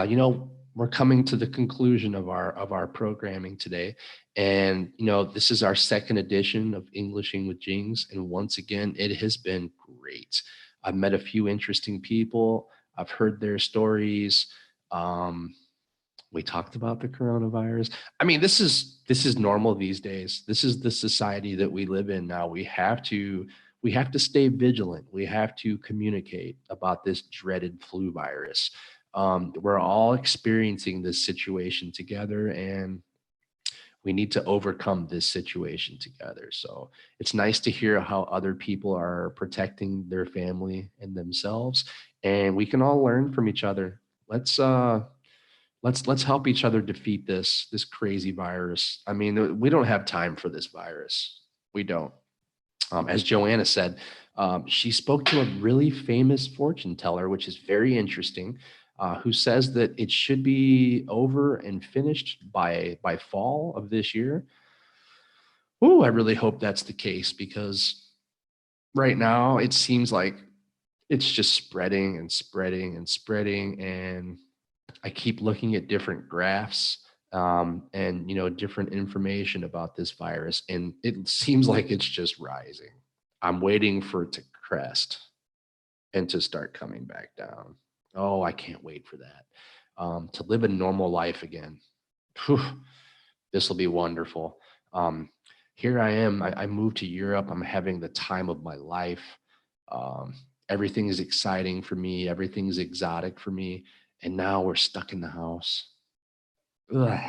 you know, we're coming to the conclusion of our programming today. And you know, this is our second edition of Englishing with Jings. And once again, it has been great. I've met a few interesting people. I've heard their stories. We talked about the coronavirus. I mean, this is normal these days. This is the society that we live in now. We have to stay vigilant. We have to communicate about this dreaded flu virus. We're all experiencing this situation together, and we need to overcome this situation together. So it's nice to hear how other people are protecting their family and themselves, and we can all learn from each other. Let's help each other defeat this crazy virus. I mean, we don't have time for this virus. We don't. As Joanna said, she spoke to a really famous fortune teller, which is very interesting, who says that it should be over and finished by fall of this year. Ooh, I really hope that's the case, because right now it seems like it's just spreading and spreading and spreading. And I keep looking at different graphs and, you know, different information about this virus, and it seems like it's just rising. I'm waiting for it to crest and to start coming back down. Oh, I can't wait for that. To live a normal life again. This will be wonderful. Here I am. I moved to Europe. I'm having the time of my life. Everything is exciting for me. Everything is exotic for me. And now we're stuck in the house. Ugh.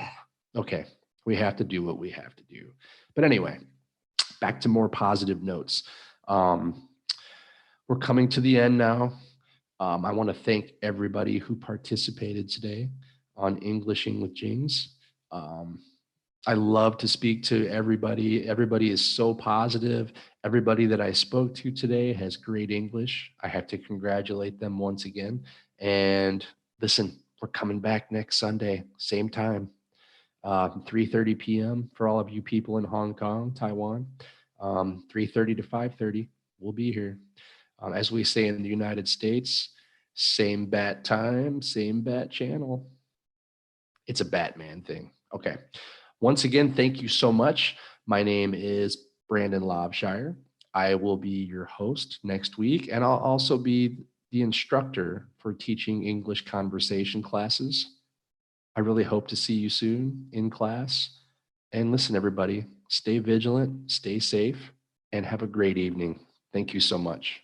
Okay, we have to do what we have to do. But anyway, back to more positive notes. We're coming to the end now. I want to thank everybody who participated today on Englishing with Jings. I love to speak to everybody. Everybody is so positive. Everybody that I spoke to today has great English. I have to congratulate them once again. And listen, we're coming back next Sunday, same time, 3:30 p.m. for all of you people in Hong Kong, Taiwan, 3:30 to 5:30. We'll be here. As we say in the United States, same bat time, same bat channel. It's a Batman thing. Okay. Once again, thank you so much. My name is Brandon Lavshire. I will be your host next week, and I'll also be the instructor for teaching English conversation classes. I really hope to see you soon in class. And listen, everybody, stay vigilant, stay safe, and have a great evening. Thank you so much.